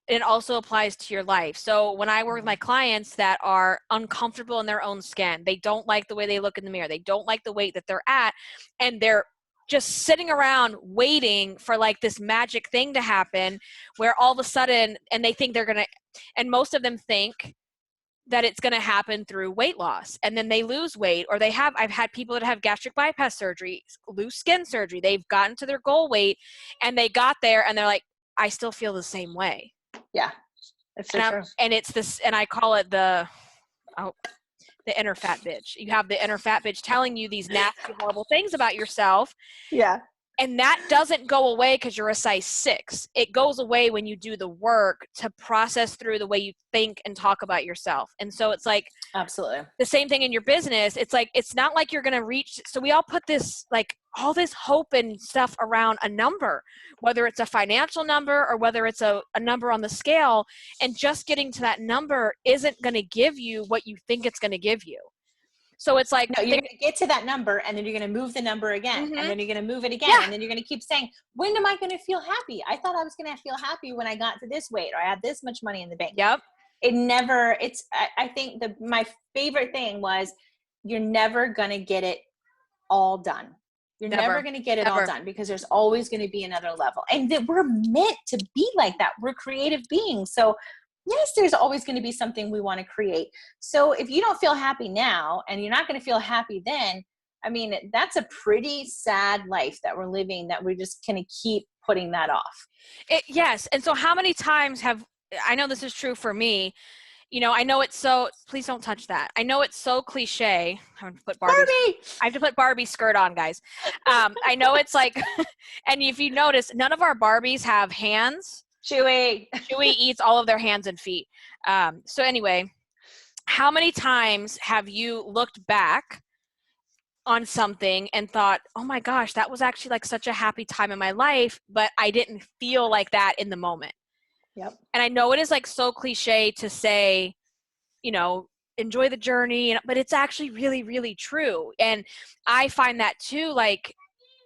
It also applies to your life. So when I work with my clients that are uncomfortable in their own skin, they don't like the way they look in the mirror, they don't like the weight that they're at, and they're just sitting around waiting for like this magic thing to happen, where all of a sudden, and they think they're going to, and most of them think that it's going to happen through weight loss, and then they lose weight, or I've had people that have gastric bypass surgery, loose skin surgery, they've gotten to their goal weight and they got there and they're like, I still feel the same way. Yeah. It's so true. And it's this, and I call it oh, the inner fat bitch. You have the inner fat bitch telling you these nasty, horrible things about yourself. Yeah. And that doesn't go away because you're a size 6. It goes away when you do the work to process through the way you think and talk about yourself. And so it's like Absolutely the same thing in your business. It's like, it's not like you're going to reach. So we all put this, like all this hope and stuff around a number, whether it's a financial number or whether it's a number on the scale. And just getting to that number isn't going to give you what you think it's going to give you. So it's like, no, you're going to get to that number and then you're going to move the number again. Mm-hmm. And then you're going to move it again. Yeah. And then you're going to keep saying, when am I going to feel happy? I thought I was going to feel happy when I got to this weight, or I had this much money in the bank. Yep. I think my favorite thing was, you're never going to get it all done. You're never going to get it all done, because there's always going to be another level. And that we're meant to be like that. We're creative beings. So yes, there's always going to be something we want to create. So if you don't feel happy now and you're not going to feel happy then, I mean, that's a pretty sad life that we're living, that we're just going to keep putting that off. Yes. And so how many times I know this is true for me, you know, I know it's so, please don't touch that. I know it's so cliche. I have to put Barbie. I have to put Barbie skirt on, guys. I know it's like, and if you notice, none of our Barbies have hands. Chewy eats all of their hands and feet. So anyway, how many times have you looked back on something and thought, oh my gosh, that was actually like such a happy time in my life, but I didn't feel like that in the moment. Yep. And I know it is like so cliche to say, you know, enjoy the journey, but it's actually really, really true. And I find that too, like,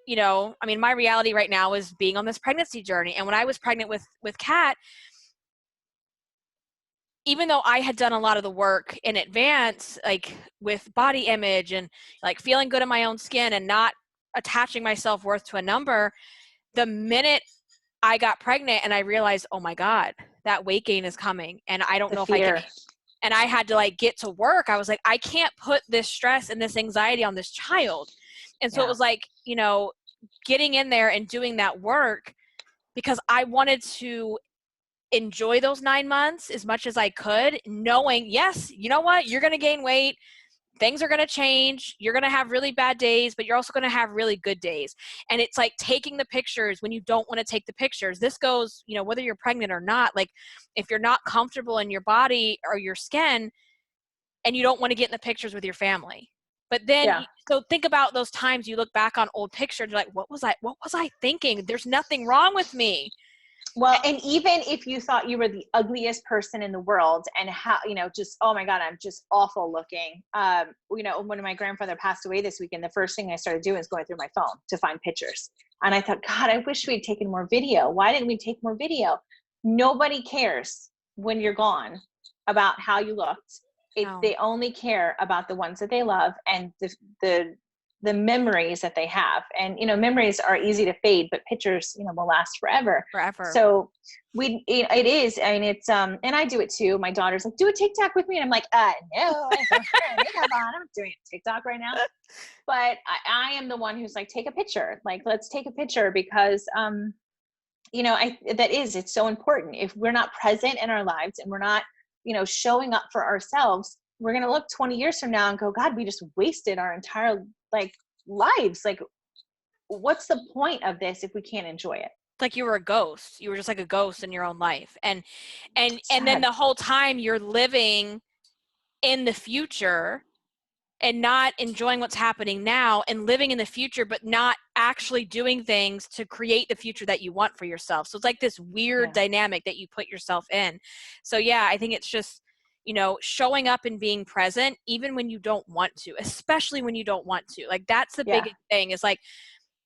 you know, I mean, my reality right now is being on this pregnancy journey. And when I was pregnant with Kat, even though I had done a lot of the work in advance, like with body image and like feeling good in my own skin and not attaching my self-worth to a number, the minute I got pregnant and I realized, oh my God, that weight gain is coming. And I don't know if I can, and I had to like get to work. I was like, I can't put this stress and this anxiety on this child. And so it was like, you know, getting in there and doing that work, because I wanted to enjoy those 9 months as much as I could, knowing, yes, you know what, you're going to gain weight. Things are going to change. You're going to have really bad days, but you're also going to have really good days. And it's like taking the pictures when you don't want to take the pictures. This goes, you know, whether you're pregnant or not, like if you're not comfortable in your body or your skin and you don't want to get in the pictures with your family. But then, so think about those times you look back on old pictures, you're like, what was I thinking? There's nothing wrong with me. Well, and even if you thought you were the ugliest person in the world and how, you know, just, oh my God, I'm just awful looking. You know, when my grandfather passed away this weekend, the first thing I started doing is going through my phone to find pictures. And I thought, God, I wish we'd taken more video. Why didn't we take more video? Nobody cares when you're gone about how you looked. They only care about the ones that they love and the memories that they have. And, you know, memories are easy to fade, but pictures, you know, will last forever. So it is, I mean, it's, and I do it too. My daughter's like, do a TikTok with me. And I'm like, no, I don't I'm doing a TikTok right now. But I am the one who's like, take a picture. Like, let's take a picture because, you know, it's so important. If we're not present in our lives and we're not, you know, showing up for ourselves, we're going to look 20 years from now and go, God, we just wasted our entire like lives. Like, what's the point of this if we can't enjoy it? Like you were a ghost. You were just like a ghost in your own life. And then the whole time you're living in the future and not enjoying what's happening now and living in the future, but not actually doing things to create the future that you want for yourself. So it's like this weird dynamic that you put yourself in. So yeah, I think it's just, you know, showing up and being present, even when you don't want to, especially when you don't want to. Like that's the biggest thing is like,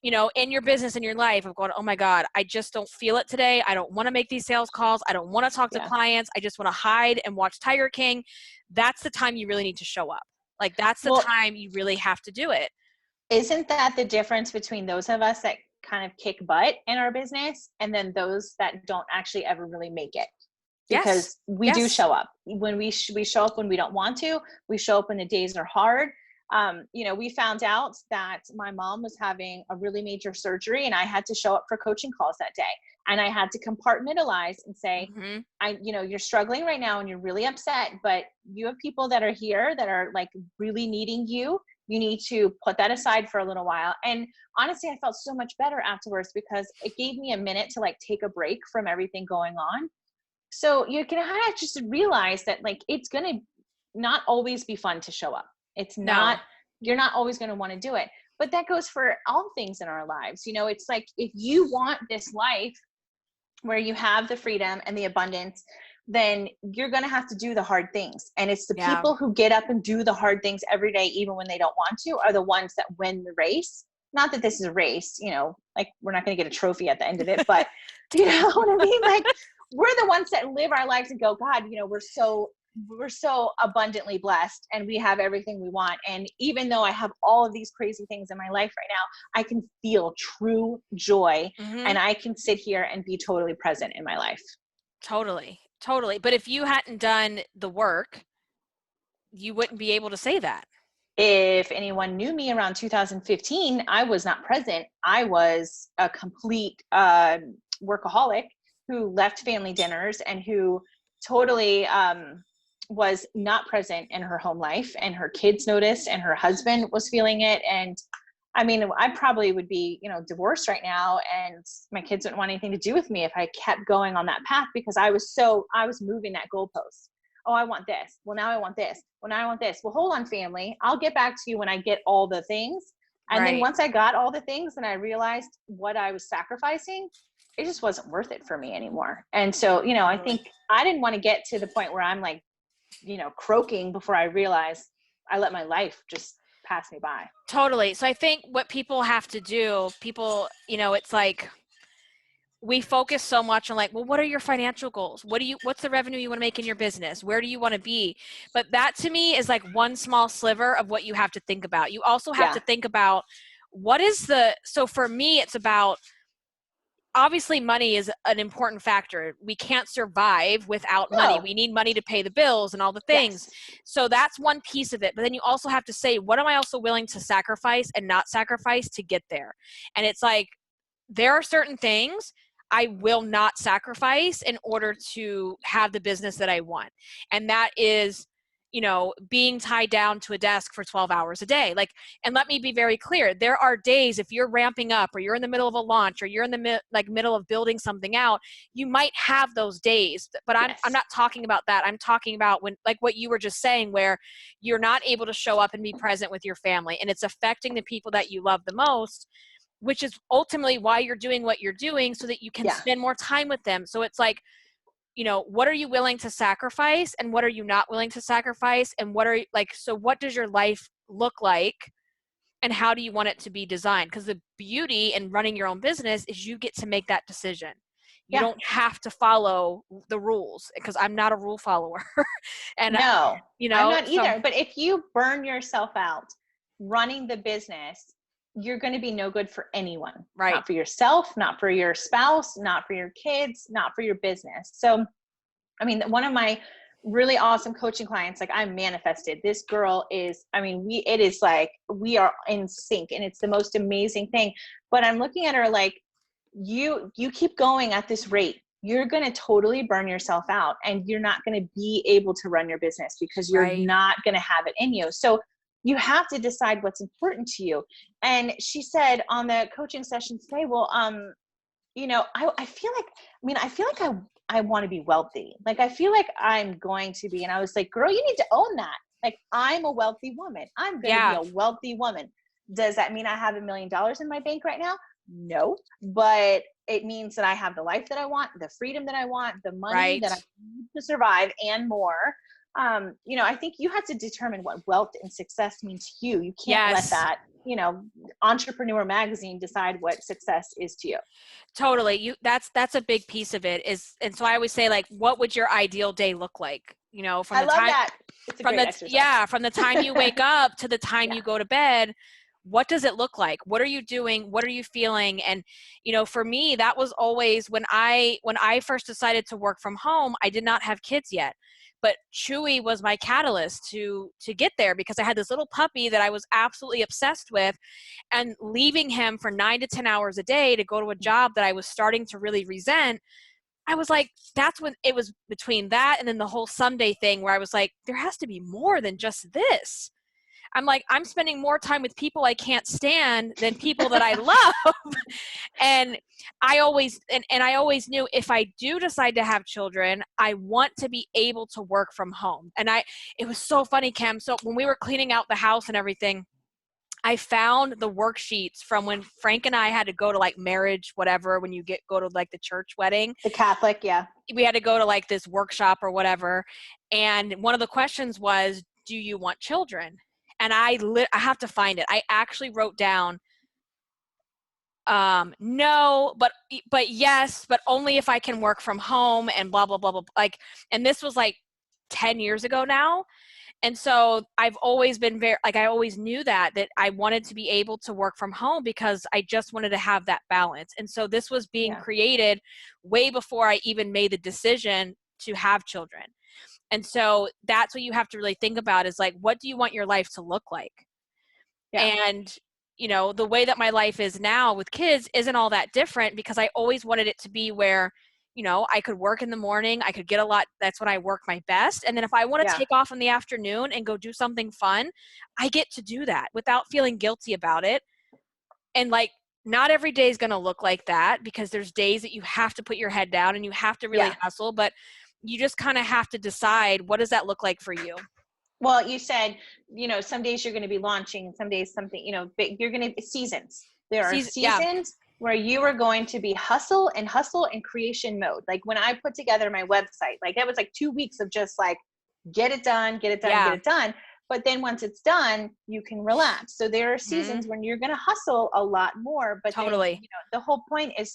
you know, in your business, in your life of going, oh my God, I just don't feel it today. I don't want to make these sales calls. I don't want to talk to clients. I just want to hide and watch Tiger King. That's the time you really need to show up. Like that's the time you really have to do it. Isn't that the difference between those of us that kind of kick butt in our business and then those that don't actually ever really make it? Because we do show up when we show up when we don't want to. We show up when the days are hard. We found out that my mom was having a really major surgery and I had to show up for coaching calls that day. And I had to compartmentalize and say, Mm-hmm. you're struggling right now and you're really upset, but you have people that are here that are like really needing you. You need to put that aside for a little while. And honestly, I felt so much better afterwards because it gave me a minute to like take a break from everything going on. So you can kind of just realize that like it's going to not always be fun to show up. It's not, No. you're not always going to want to do it. But that goes for all things in our lives. It's like if you want this life where you have the freedom and the abundance, then you're going to have to do the hard things. And it's the Yeah. people who get up and do the hard things every day, even when they don't want to, are the ones that win the race. Not that this is a race, like we're not going to get a trophy at the end of it, but you know what I mean? Like we're the ones that live our lives and go, God, we're so abundantly blessed and we have everything we want. And even though I have all of these crazy things in my life right now, I can feel true joy Mm-hmm. and I can sit here and be totally present in my life. Totally. Totally. But if you hadn't done the work, you wouldn't be able to say that. If anyone knew me around 2015, I was not present. I was a complete workaholic who left family dinners and who totally was not present in her home life. And her kids noticed, and her husband was feeling it. And I mean, I probably would be, divorced right now, and my kids wouldn't want anything to do with me if I kept going on that path because I was moving that goalpost. Oh, I want this. Well, now I want this. Well, now I want this. Well, hold on, family. I'll get back to you when I get all the things. And then Right. once I got all the things and I realized what I was sacrificing, it just wasn't worth it for me anymore. And so, I Totally. think I didn't want to get to the point where I'm like, croaking before I realized I let my life just pass me by. Totally. So I think what people have to do, it's like we focus so much on like, well, what are your financial goals? What's the revenue you want to make in your business? Where do you want to be? But that to me is like one small sliver of what you have to think about. You also have Yeah. to think about so for me, it's about, obviously money is an important factor. We can't survive without money. No. We need money to pay the bills and all the things. Yes. So that's one piece of it. But then you also have to say, what am I also willing to sacrifice and not sacrifice to get there? And it's like, there are certain things I will not sacrifice in order to have the business that I want. And that is, being tied down to a desk for 12 hours a day. Like, and let me be very clear. There are days if you're ramping up or you're in the middle of a launch or you're in the middle of building something out, you might have those days, but I'm Yes. not talking about that. I'm talking about when, like what you were just saying, where you're not able to show up and be present with your family and it's affecting the people that you love the most, which is ultimately why you're doing what you're doing, so that you can Yeah. spend more time with them. So it's like, what are you willing to sacrifice and what are you not willing to sacrifice? And so what does your life look like and how do you want it to be designed? Because the beauty in running your own business is you get to make that decision. You Yeah. don't have to follow the rules, because I'm not a rule follower. And, No, I'm not so, either. But if you burn yourself out running the business, you're going to be no good for anyone, right. not for yourself, not for your spouse, not for your kids, not for your business. So, I mean, one of my really awesome coaching clients, like I manifested, this girl is, it is like, we are in sync and it's the most amazing thing. But I'm looking at her like, you keep going at this rate, you're going to totally burn yourself out and you're not going to be able to run your business because you're Right. not going to have it in you. So you have to decide what's important to you. And she said on the coaching session today, well, I feel like, I want to be wealthy. Like, I feel like I'm going to be, and I was like, girl, you need to own that. Like, I'm a wealthy woman. I'm going to be Yeah. a wealthy woman. Does that mean I have $1 million in my bank right now? No, but it means that I have the life that I want, the freedom that I want, the money Right. that I need to survive and more. I think you have to determine what wealth and success means to you. You can't let Yes. that, Entrepreneur Magazine decide what success is to you. Totally. That's a big piece of it is, and so I always say, like, what would your ideal day look like? From I the love time, that. It's a great exercise. from the time you wake up to the time Yeah. you go to bed, what does it look like? What are you doing? What are you feeling? And, for me, that was always when I first decided to work from home, I did not have kids yet. but Chewy was my catalyst to get there, because I had this little puppy that I was absolutely obsessed with, and leaving him for 9 to 10 hours a day to go to a job that I was starting to really resent. I was like, that's when it was between that and then the whole someday thing where I was like, there has to be more than just this. I'm like, I'm spending more time with people I can't stand than people that I love. And I always knew, if I do decide to have children, I want to be able to work from home. And it was so funny, Kim. So when we were cleaning out the house and everything, I found the worksheets from when Frank and I had to go to like marriage, whatever, when you go to like the church wedding. The Catholic, yeah. We had to go to like this workshop or whatever. And one of the questions was, do you want children? And I have to find it. I actually wrote down, no, but yes, but only if I can work from home and blah, blah, blah, blah. Like, and this was like 10 years ago now. And so I've always been I always knew that I wanted to be able to work from home, because I just wanted to have that balance. And so this was being created way before I even made the decision to have children. And so that's what you have to really think about, is like, what do you want your life to look like? Yeah. And, the way that my life is now with kids isn't all that different, because I always wanted it to be where, I could work in the morning, I could get a lot. That's when I work my best. And then if I want to take off in the afternoon and go do something fun, I get to do that without feeling guilty about it. And like, not every day is going to look like that, because there's days that you have to put your head down and you have to really hustle, but you just kind of have to decide, what does that look like for you? Well, you said, some days you're going to be launching, and some days something, you're going to seasons. There are seasons where you are going to be hustle and creation mode. Like when I put together my website, like that was like 2 weeks of just like, get it done. Get it done. But then once it's done, you can relax. So there are seasons when you're going to hustle a lot more, but totally. Then, the whole point is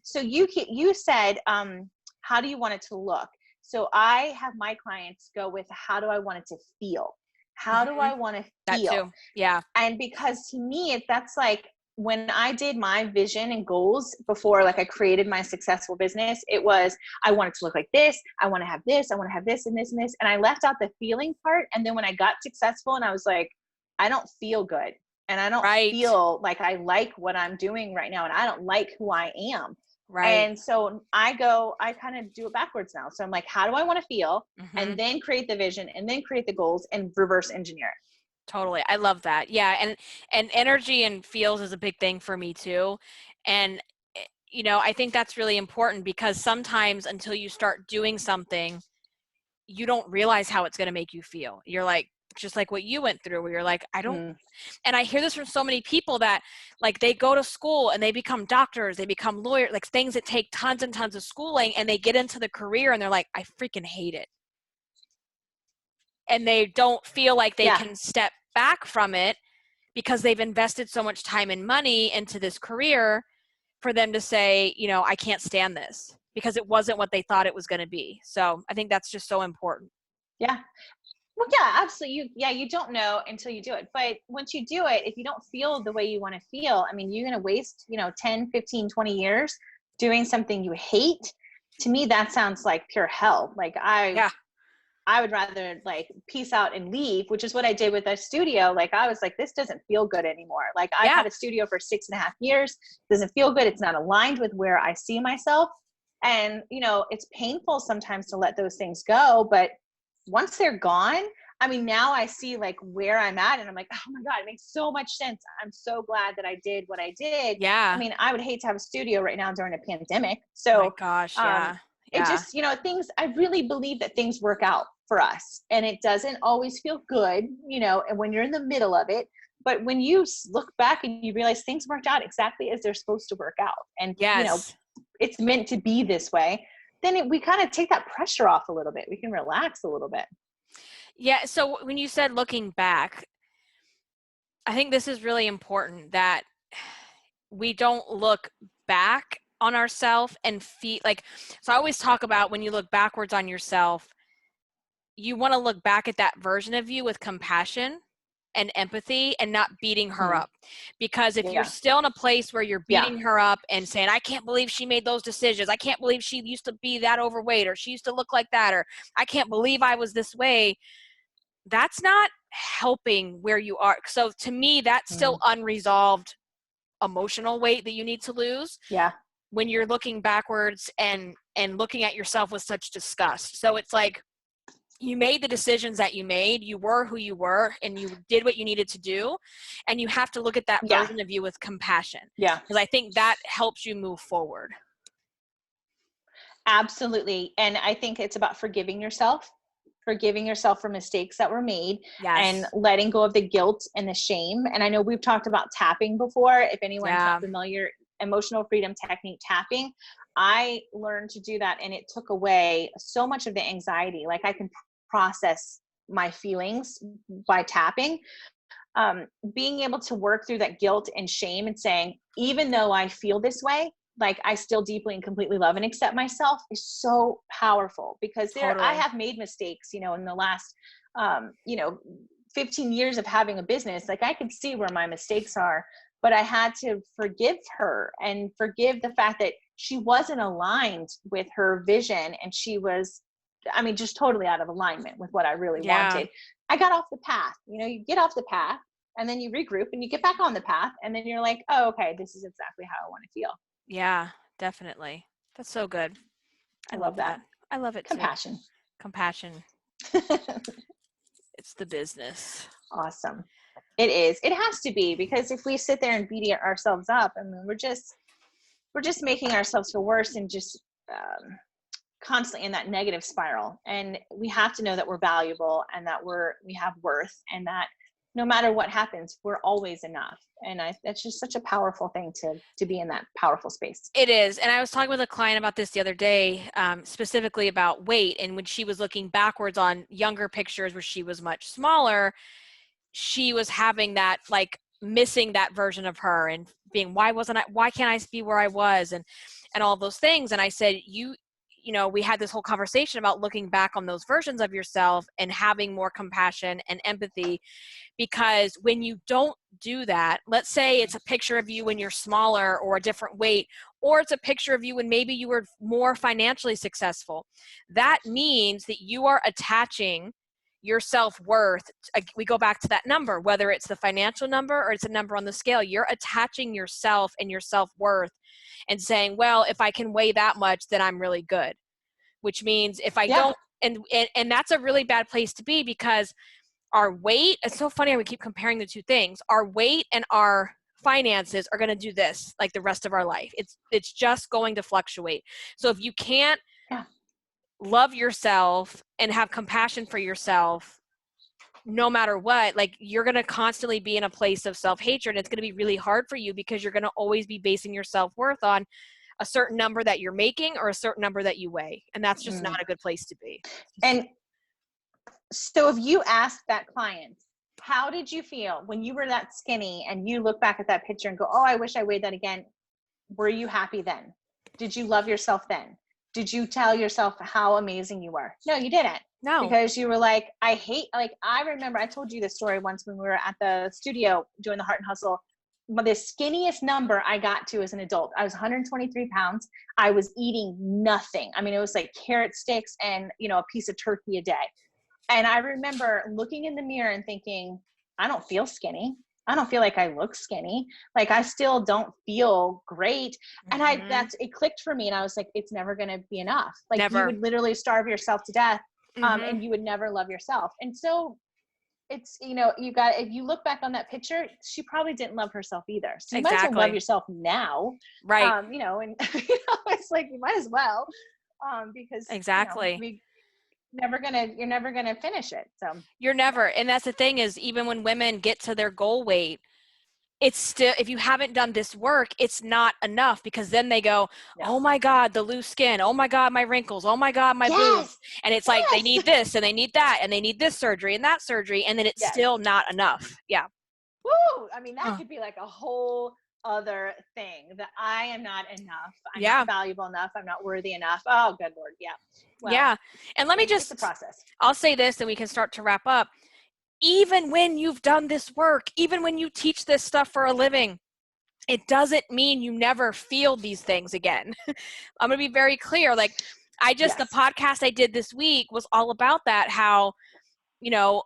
so you said, how do you want it to look? So I have my clients go with, how do I want it to feel? How do I want to feel? That too. Yeah. And because to me, that's like, when I did my vision and goals before, like I created my successful business, it was, I want it to look like this. I want to have this. I want to have this and this and this. And I left out the feeling part. And then when I got successful and I was like, I don't feel good. And I don't feel like I like what I'm doing right now. And I don't like who I am. Right. And so I kind of do it backwards now. So I'm like, how do I want to feel? And then create the vision, and then create the goals, and reverse engineer it. Totally. I love that. Yeah. And energy and feels is a big thing for me too. And, I think that's really important, because sometimes until you start doing something, you don't realize how it's going to make you feel. You're like, just like what you went through, where you're like, I don't, and I hear this from so many people that like they go to school and they become doctors, they become lawyers, like things that take tons and tons of schooling, and they get into the career and they're like, I freaking hate it. And they don't feel like they can step back from it, because they've invested so much time and money into this career, for them to say, I can't stand this, because it wasn't what they thought it was going to be. So I think that's just so important. Yeah. Well, yeah, absolutely. You don't know until you do it. But once you do it, if you don't feel the way you want to feel, I mean, you're going to waste, 10, 15, 20 years doing something you hate. To me, that sounds like pure hell. Like I would rather like peace out and leave, which is what I did with a studio. Like I was like, this doesn't feel good anymore. Like I've had a studio for 6.5 years. Doesn't feel good. It's not aligned with where I see myself. And, it's painful sometimes to let those things go. But once they're gone, I mean, now I see like where I'm at, and I'm like, oh my God, it makes so much sense. I'm so glad that I did what I did. Yeah. I mean, I would hate to have a studio right now during a pandemic. So, oh my gosh, it just, things, I really believe that things work out for us, and it doesn't always feel good, and when you're in the middle of it, but when you look back and you realize things worked out exactly as they're supposed to work out, and, it's meant to be this way, then we kind of take that pressure off a little bit. We can relax a little bit. Yeah. So when you said looking back, I think this is really important, that we don't look back on ourselves and feel like, so I always talk about, when you look backwards on yourself, you want to look back at that version of you with compassion and empathy and not beating her Hmm. up. Because if you're Yeah. still in a place where you're Yeah. beating her up and saying, I can't believe she made those decisions, I can't believe she used to be that overweight, or she used to look like that, or I can't believe I was this way, that's not helping where you are. So to me, that's Hmm. still unresolved emotional weight that you need to lose Yeah. when you're looking backwards and looking at yourself with such disgust. So it's like, you made the decisions that you made, you were who you were, and you did what you needed to do, and you have to look at that Yeah. version of you with compassion, Yeah. because I think that helps you move forward. Absolutely. And I think it's about forgiving yourself for mistakes that were made, and Yes. letting go of the guilt and the shame. And I know we've talked about tapping before. If anyone's not Yeah. familiar, emotional freedom technique tapping, I learned to do that, and it took away so much of the anxiety. Like, I can process my feelings by tapping. Being able to work through that guilt and shame and saying, even though I feel this way, like, I still deeply and completely love and accept myself, is so powerful. Because I Totally. have made mistakes, in the last, um, you know, 15 years of having a business. Like, I could see where my mistakes are, but I had to forgive her and forgive the fact that she wasn't aligned with her vision. And she was, I mean, just totally out of alignment with what I really Yeah. wanted. I got off the path. You get off the path, and then you regroup and you get back on the path, and then you're like, oh, okay, this is exactly how I want to feel. Yeah, definitely. That's so good. I I love love that. that. I love it too. Compassion. Compassion. It's the business. Awesome. It is. It has to be, because if we sit there and beat ourselves up, I mean, we're just making ourselves feel worse, and just constantly in that negative spiral. And we have to know that we're valuable, and that we have worth, and that no matter what happens, we're always enough. And that's just such a powerful thing to be in that powerful space. It is. And I was talking with a client about this the other day, specifically about weight. And when she was looking backwards on younger pictures where she was much smaller, she was having that, like, missing that version of her and being, why can't I be where I was? And all those things. And I said, we had this whole conversation about looking back on those versions of yourself and having more compassion and empathy. Because when you don't do that, let's say it's a picture of you when you're smaller or a different weight, or it's a picture of you when maybe you were more financially successful, that means that you are attaching your self-worth. We go back to that number, whether it's the financial number or it's a number on the scale, you're attaching yourself and your self-worth and saying, well, if I can weigh that much, then I'm really good. Which means if I Yeah. don't, and that's a really bad place to be, because our weight, it's so funny how we keep comparing the two things. Our weight and our finances are going to do this like the rest of our life. It's just going to fluctuate. So if you can't Yeah. love yourself and have compassion for yourself, no matter what, like, you're going to constantly be in a place of self-hatred. It's going to be really hard for you, because you're going to always be basing your self-worth on a certain number that you're making or a certain number that you weigh. And that's just not Mm. a good place to be. And so, if you ask that client, how did you feel when you were that skinny, and you look back at that picture and go, oh, I wish I weighed that again? Were you happy then? Did you love yourself then? Did you tell yourself how amazing you were? No, you didn't. No. Because you were like, I remember I told you this story once when we were at the studio doing the Heart and Hustle. The skinniest number I got to as an adult, I was 123 pounds. I was eating nothing. I mean, it was like carrot sticks and, a piece of turkey a day. And I remember looking in the mirror and thinking, I don't feel skinny. I don't feel like I look skinny. Like, I still don't feel great. And Mm-hmm. it clicked for me. And I was like, it's never going to be enough. Like, you Never. would literally starve yourself to death. Mm-hmm. And you would never love yourself. And so it's, if you look back on that picture, she probably didn't love herself either. So you might as well love Exactly. yourself now. Right. And it's like, you might as well, because, Exactly. you're never gonna finish it. So You're yeah. never. And that's the thing, is even when women get to their goal weight, it's still, if you haven't done this work, it's not enough, because then they go, No. oh my God, the loose skin. Oh my God, my wrinkles. Oh my God, my boobs. Yes. And it's like, they Yes. need this and they need that and they need this surgery and that surgery. And then it's Yes. still not enough. Yeah. Woo! I mean, that Oh, could be like a whole other thing, that I am not enough. I'm yeah. not valuable enough. I'm not worthy enough. Oh, good Lord. Yeah. Well, Yeah. And let me it's a just, process. I'll say this and we can start to wrap up. even when you've done this work, even when you teach this stuff for a living, it doesn't mean you never feel these things again. I'm going to be very clear. Like, the Yes. podcast I did this week was all about that. How,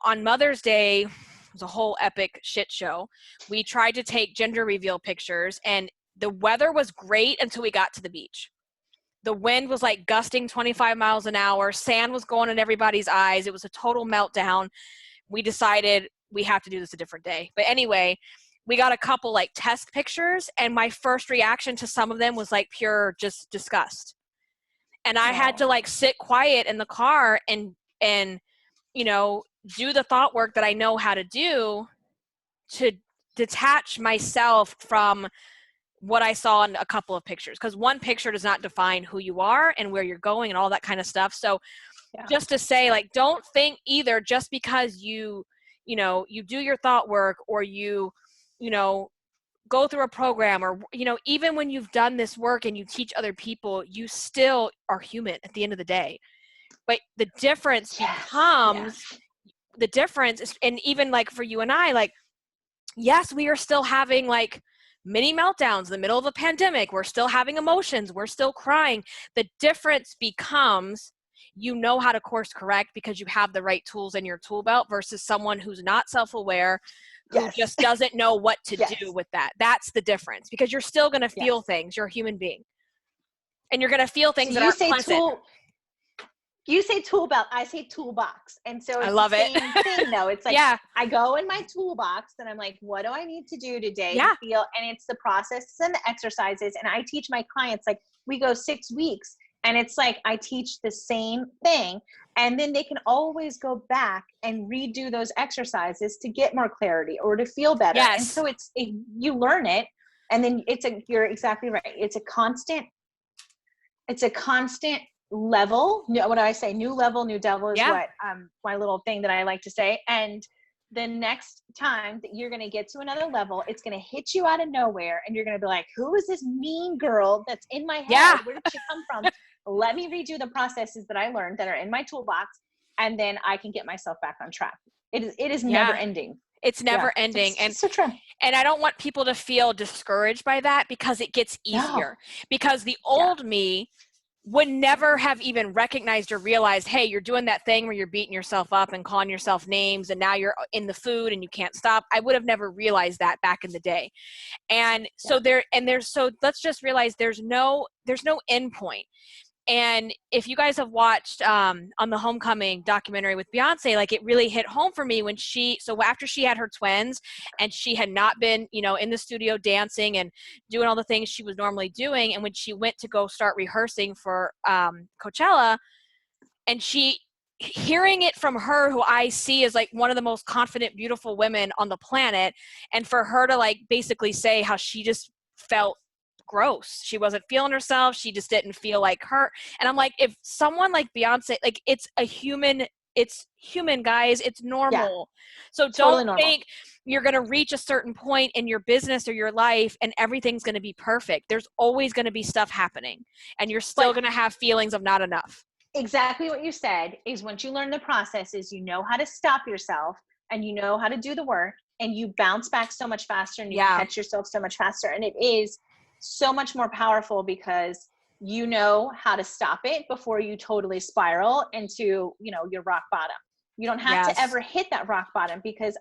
on Mother's Day, it was a whole epic shit show. We tried to take gender reveal pictures, and the weather was great until we got to the beach. The wind was like gusting 25 miles an hour. Sand was going in everybody's eyes. It was a total meltdown. We decided we have to do this a different day. But anyway, we got a couple like test pictures, and my first reaction to some of them was like pure just disgust. And I had to like sit quiet in the car and do the thought work that I know how to do to detach myself from what I saw in a couple of pictures, because one picture does not define who you are and where you're going and all that kind of stuff. So just to say, like, don't think either just because you do your thought work, or you go through a program, or even when you've done this work and you teach other people, you still are human at the end of the day. But the difference becomes the difference is, and even like for you and I, like, yes, we are still having like mini meltdowns in the middle of a pandemic. We're still having emotions. We're still crying. The difference becomes how to course correct because you have the right tools in your tool belt versus someone who's not self-aware, who just doesn't know what to do with that. That's the difference, because you're still going to feel things. You're a human being. And you're going to feel things that aren't pleasant. You say tool belt, I say toolbox. And so it's the same thing though. It's like, I go in my toolbox and I'm like, what do I need to do today to feel? And it's the processes and the exercises. And I teach my clients, like, we go 6 weeks and it's like, I teach the same thing. And then they can always go back and redo those exercises to get more clarity or to feel better. Yes. And so you learn it. And then you're exactly right. It's a constant level. What do I say? New level, new devil is what my little thing that I like to say. And the next time that you're going to get to another level, it's going to hit you out of nowhere, and you're going to be like, who is this mean girl that's in my head? Where did she come from? Let me redo the processes that I learned that are in my toolbox, and then I can get myself back on track. It is never ending. It's never ending. It's so true. And I don't want people to feel discouraged by that, because it gets easier. Because the old me would never have even recognized or realized, hey, you're doing that thing where you're beating yourself up and calling yourself names, and now you're in the food and you can't stop. I would have never realized that back in the day. And so let's just realize there's no end point. And if you guys have watched on the Homecoming documentary with Beyonce, like, it really hit home for me when after she had her twins and she had not been, in the studio dancing and doing all the things she was normally doing. And when she went to go start rehearsing for Coachella, and hearing it from her, who I see as like one of the most confident, beautiful women on the planet, and for her to like basically say how she just felt gross. She wasn't feeling herself. She just didn't feel like her. And I'm like, if someone like Beyonce, like, it's human, guys. It's normal. So don't think you're going to reach a certain point in your business or your life and everything's going to be perfect. There's always going to be stuff happening, and you're still going to have feelings of not enough. Exactly what you said is, once you learn the processes, you know how to stop yourself, and you know how to do the work, and you bounce back so much faster, and you catch yourself so much faster. And it is so much more powerful because you know how to stop it before you totally spiral into, your rock bottom. You don't have to ever hit that rock bottom, because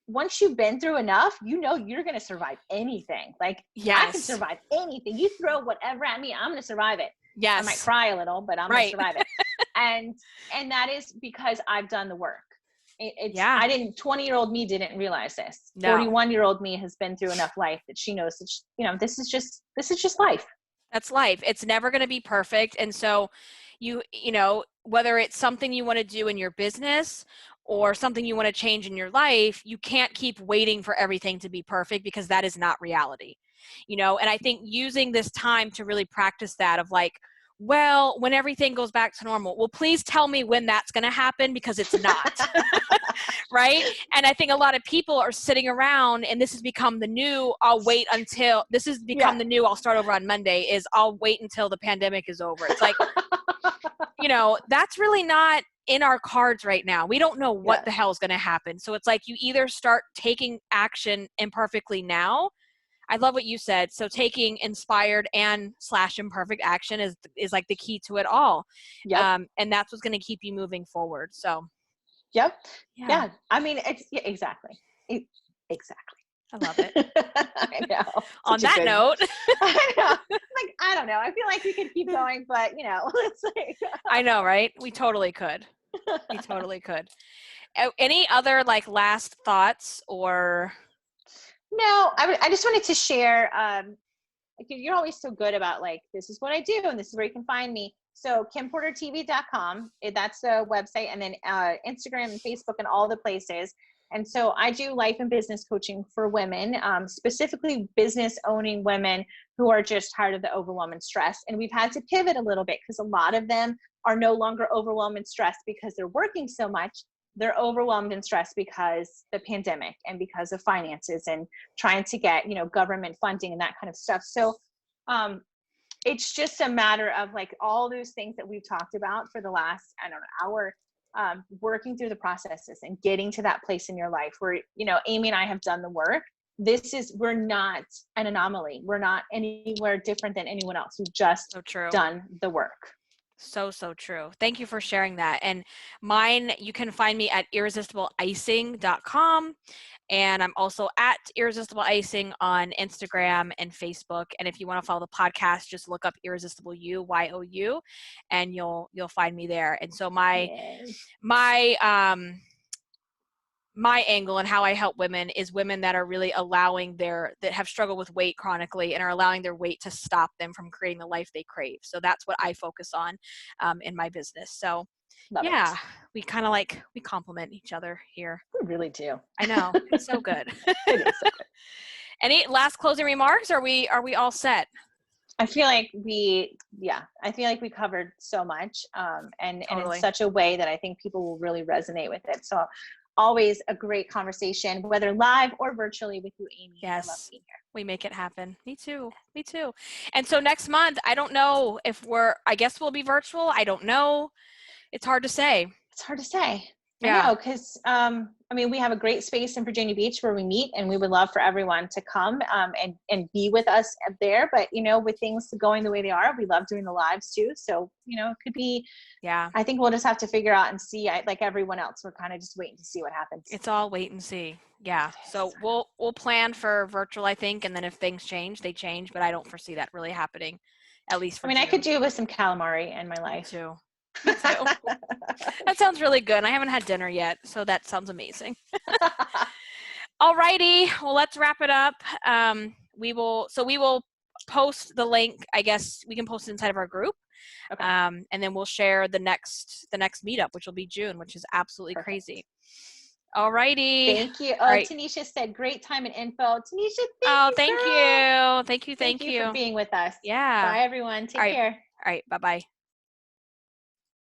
once you've been through enough, you're going to survive anything. Like, I can survive anything. You throw whatever at me, I'm going to survive it. Yes. I might cry a little, but I'm going to survive it. And that is because I've done the work. I didn't, 20-year-old me didn't realize this. 41-year-old me has been through enough life that she knows that, this is just life. That's life. It's never going to be perfect. And so whether it's something you want to do in your business or something you want to change in your life, you can't keep waiting for everything to be perfect, because that is not reality. And I think using this time to really practice that of like, well, when everything goes back to normal, well, please tell me when that's going to happen, because it's not. Right. And I think a lot of people are sitting around, and this has become the new, I'll start over on Monday, is I'll wait until the pandemic is over. It's like, that's really not in our cards right now. We don't know what Yes. the hell is going to happen. So it's like you either start taking action imperfectly now. I love what you said. So taking inspired and / imperfect action is like the key to it all. Yep. And that's what's going to keep you moving forward. So Yep. yeah, Yeah. I mean, it's yeah, exactly. Exactly. I love it. I know. On Such a that good. note, I know. Like, I don't know. I feel like we could keep going, but it's like. I know, right? We totally could. We totally could. Any other like last thoughts or? No, I just wanted to share. Like, you're always so good about like, this is what I do and this is where you can find me. So kimportertv.com, that's the website, and then Instagram and Facebook and all the places. And so I do life and business coaching for women, specifically business owning women who are just tired of the overwhelm and stress. And we've had to pivot a little bit because a lot of them are no longer overwhelmed and stressed because they're working so much. They're overwhelmed and stressed because the pandemic and because of finances and trying to get, government funding and that kind of stuff. So it's just a matter of like all those things that we've talked about for the last, I don't know, hour, working through the processes and getting to that place in your life where, Amy and I have done the work. We're not an anomaly. We're not anywhere different than anyone else. We've just So true. done the work. So true. Thank you for sharing that. And mine, you can find me at irresistibleicing.com. And I'm also at Irresistible Icing on Instagram and Facebook. And if you want to follow the podcast, just look up Irresistible You, YOU, and you'll find me there. And so my angle and how I help women is women that are really allowing that have struggled with weight chronically and are allowing their weight to stop them from creating the life they crave. So that's what I focus on in my business. So Love yeah, it. we kind of we complement each other here. We really do. I know. It's so good. It is so good. Any last closing remarks? Are we all set? I feel like we covered so much, and in Totally. such a way that I think people will really resonate with it. So always a great conversation, whether live or virtually with you, Amy. Yes. I love being here. We make it happen. Me too. And so next month, I don't know if I guess we'll be virtual. I don't know. It's hard to say. I know, because we have a great space in Virginia Beach where we meet, and we would love for everyone to come and be with us there. But with things going the way they are, we love doing the lives too. So it could be. Yeah. I think we'll just have to figure out and see. Like everyone else, we're kind of just waiting to see what happens. It's all wait and see. Yeah. So we'll plan for virtual, I think, and then if things change, they change. But I don't foresee that really happening, at least for June. I could do with some calamari in my life too. Me too. That sounds really good. I haven't had dinner yet, so that sounds amazing. Alrighty, well, let's wrap it up. We will post the link. I guess we can post it inside of our group. Okay. And then we'll share the next meetup, which will be June, which is absolutely crazy. Alrighty. Thank you. Oh, right. Tanisha said great time and info. Tanisha, thank you. Thank you for being with us. Yeah. Bye, everyone. Take care. All right. Bye-bye.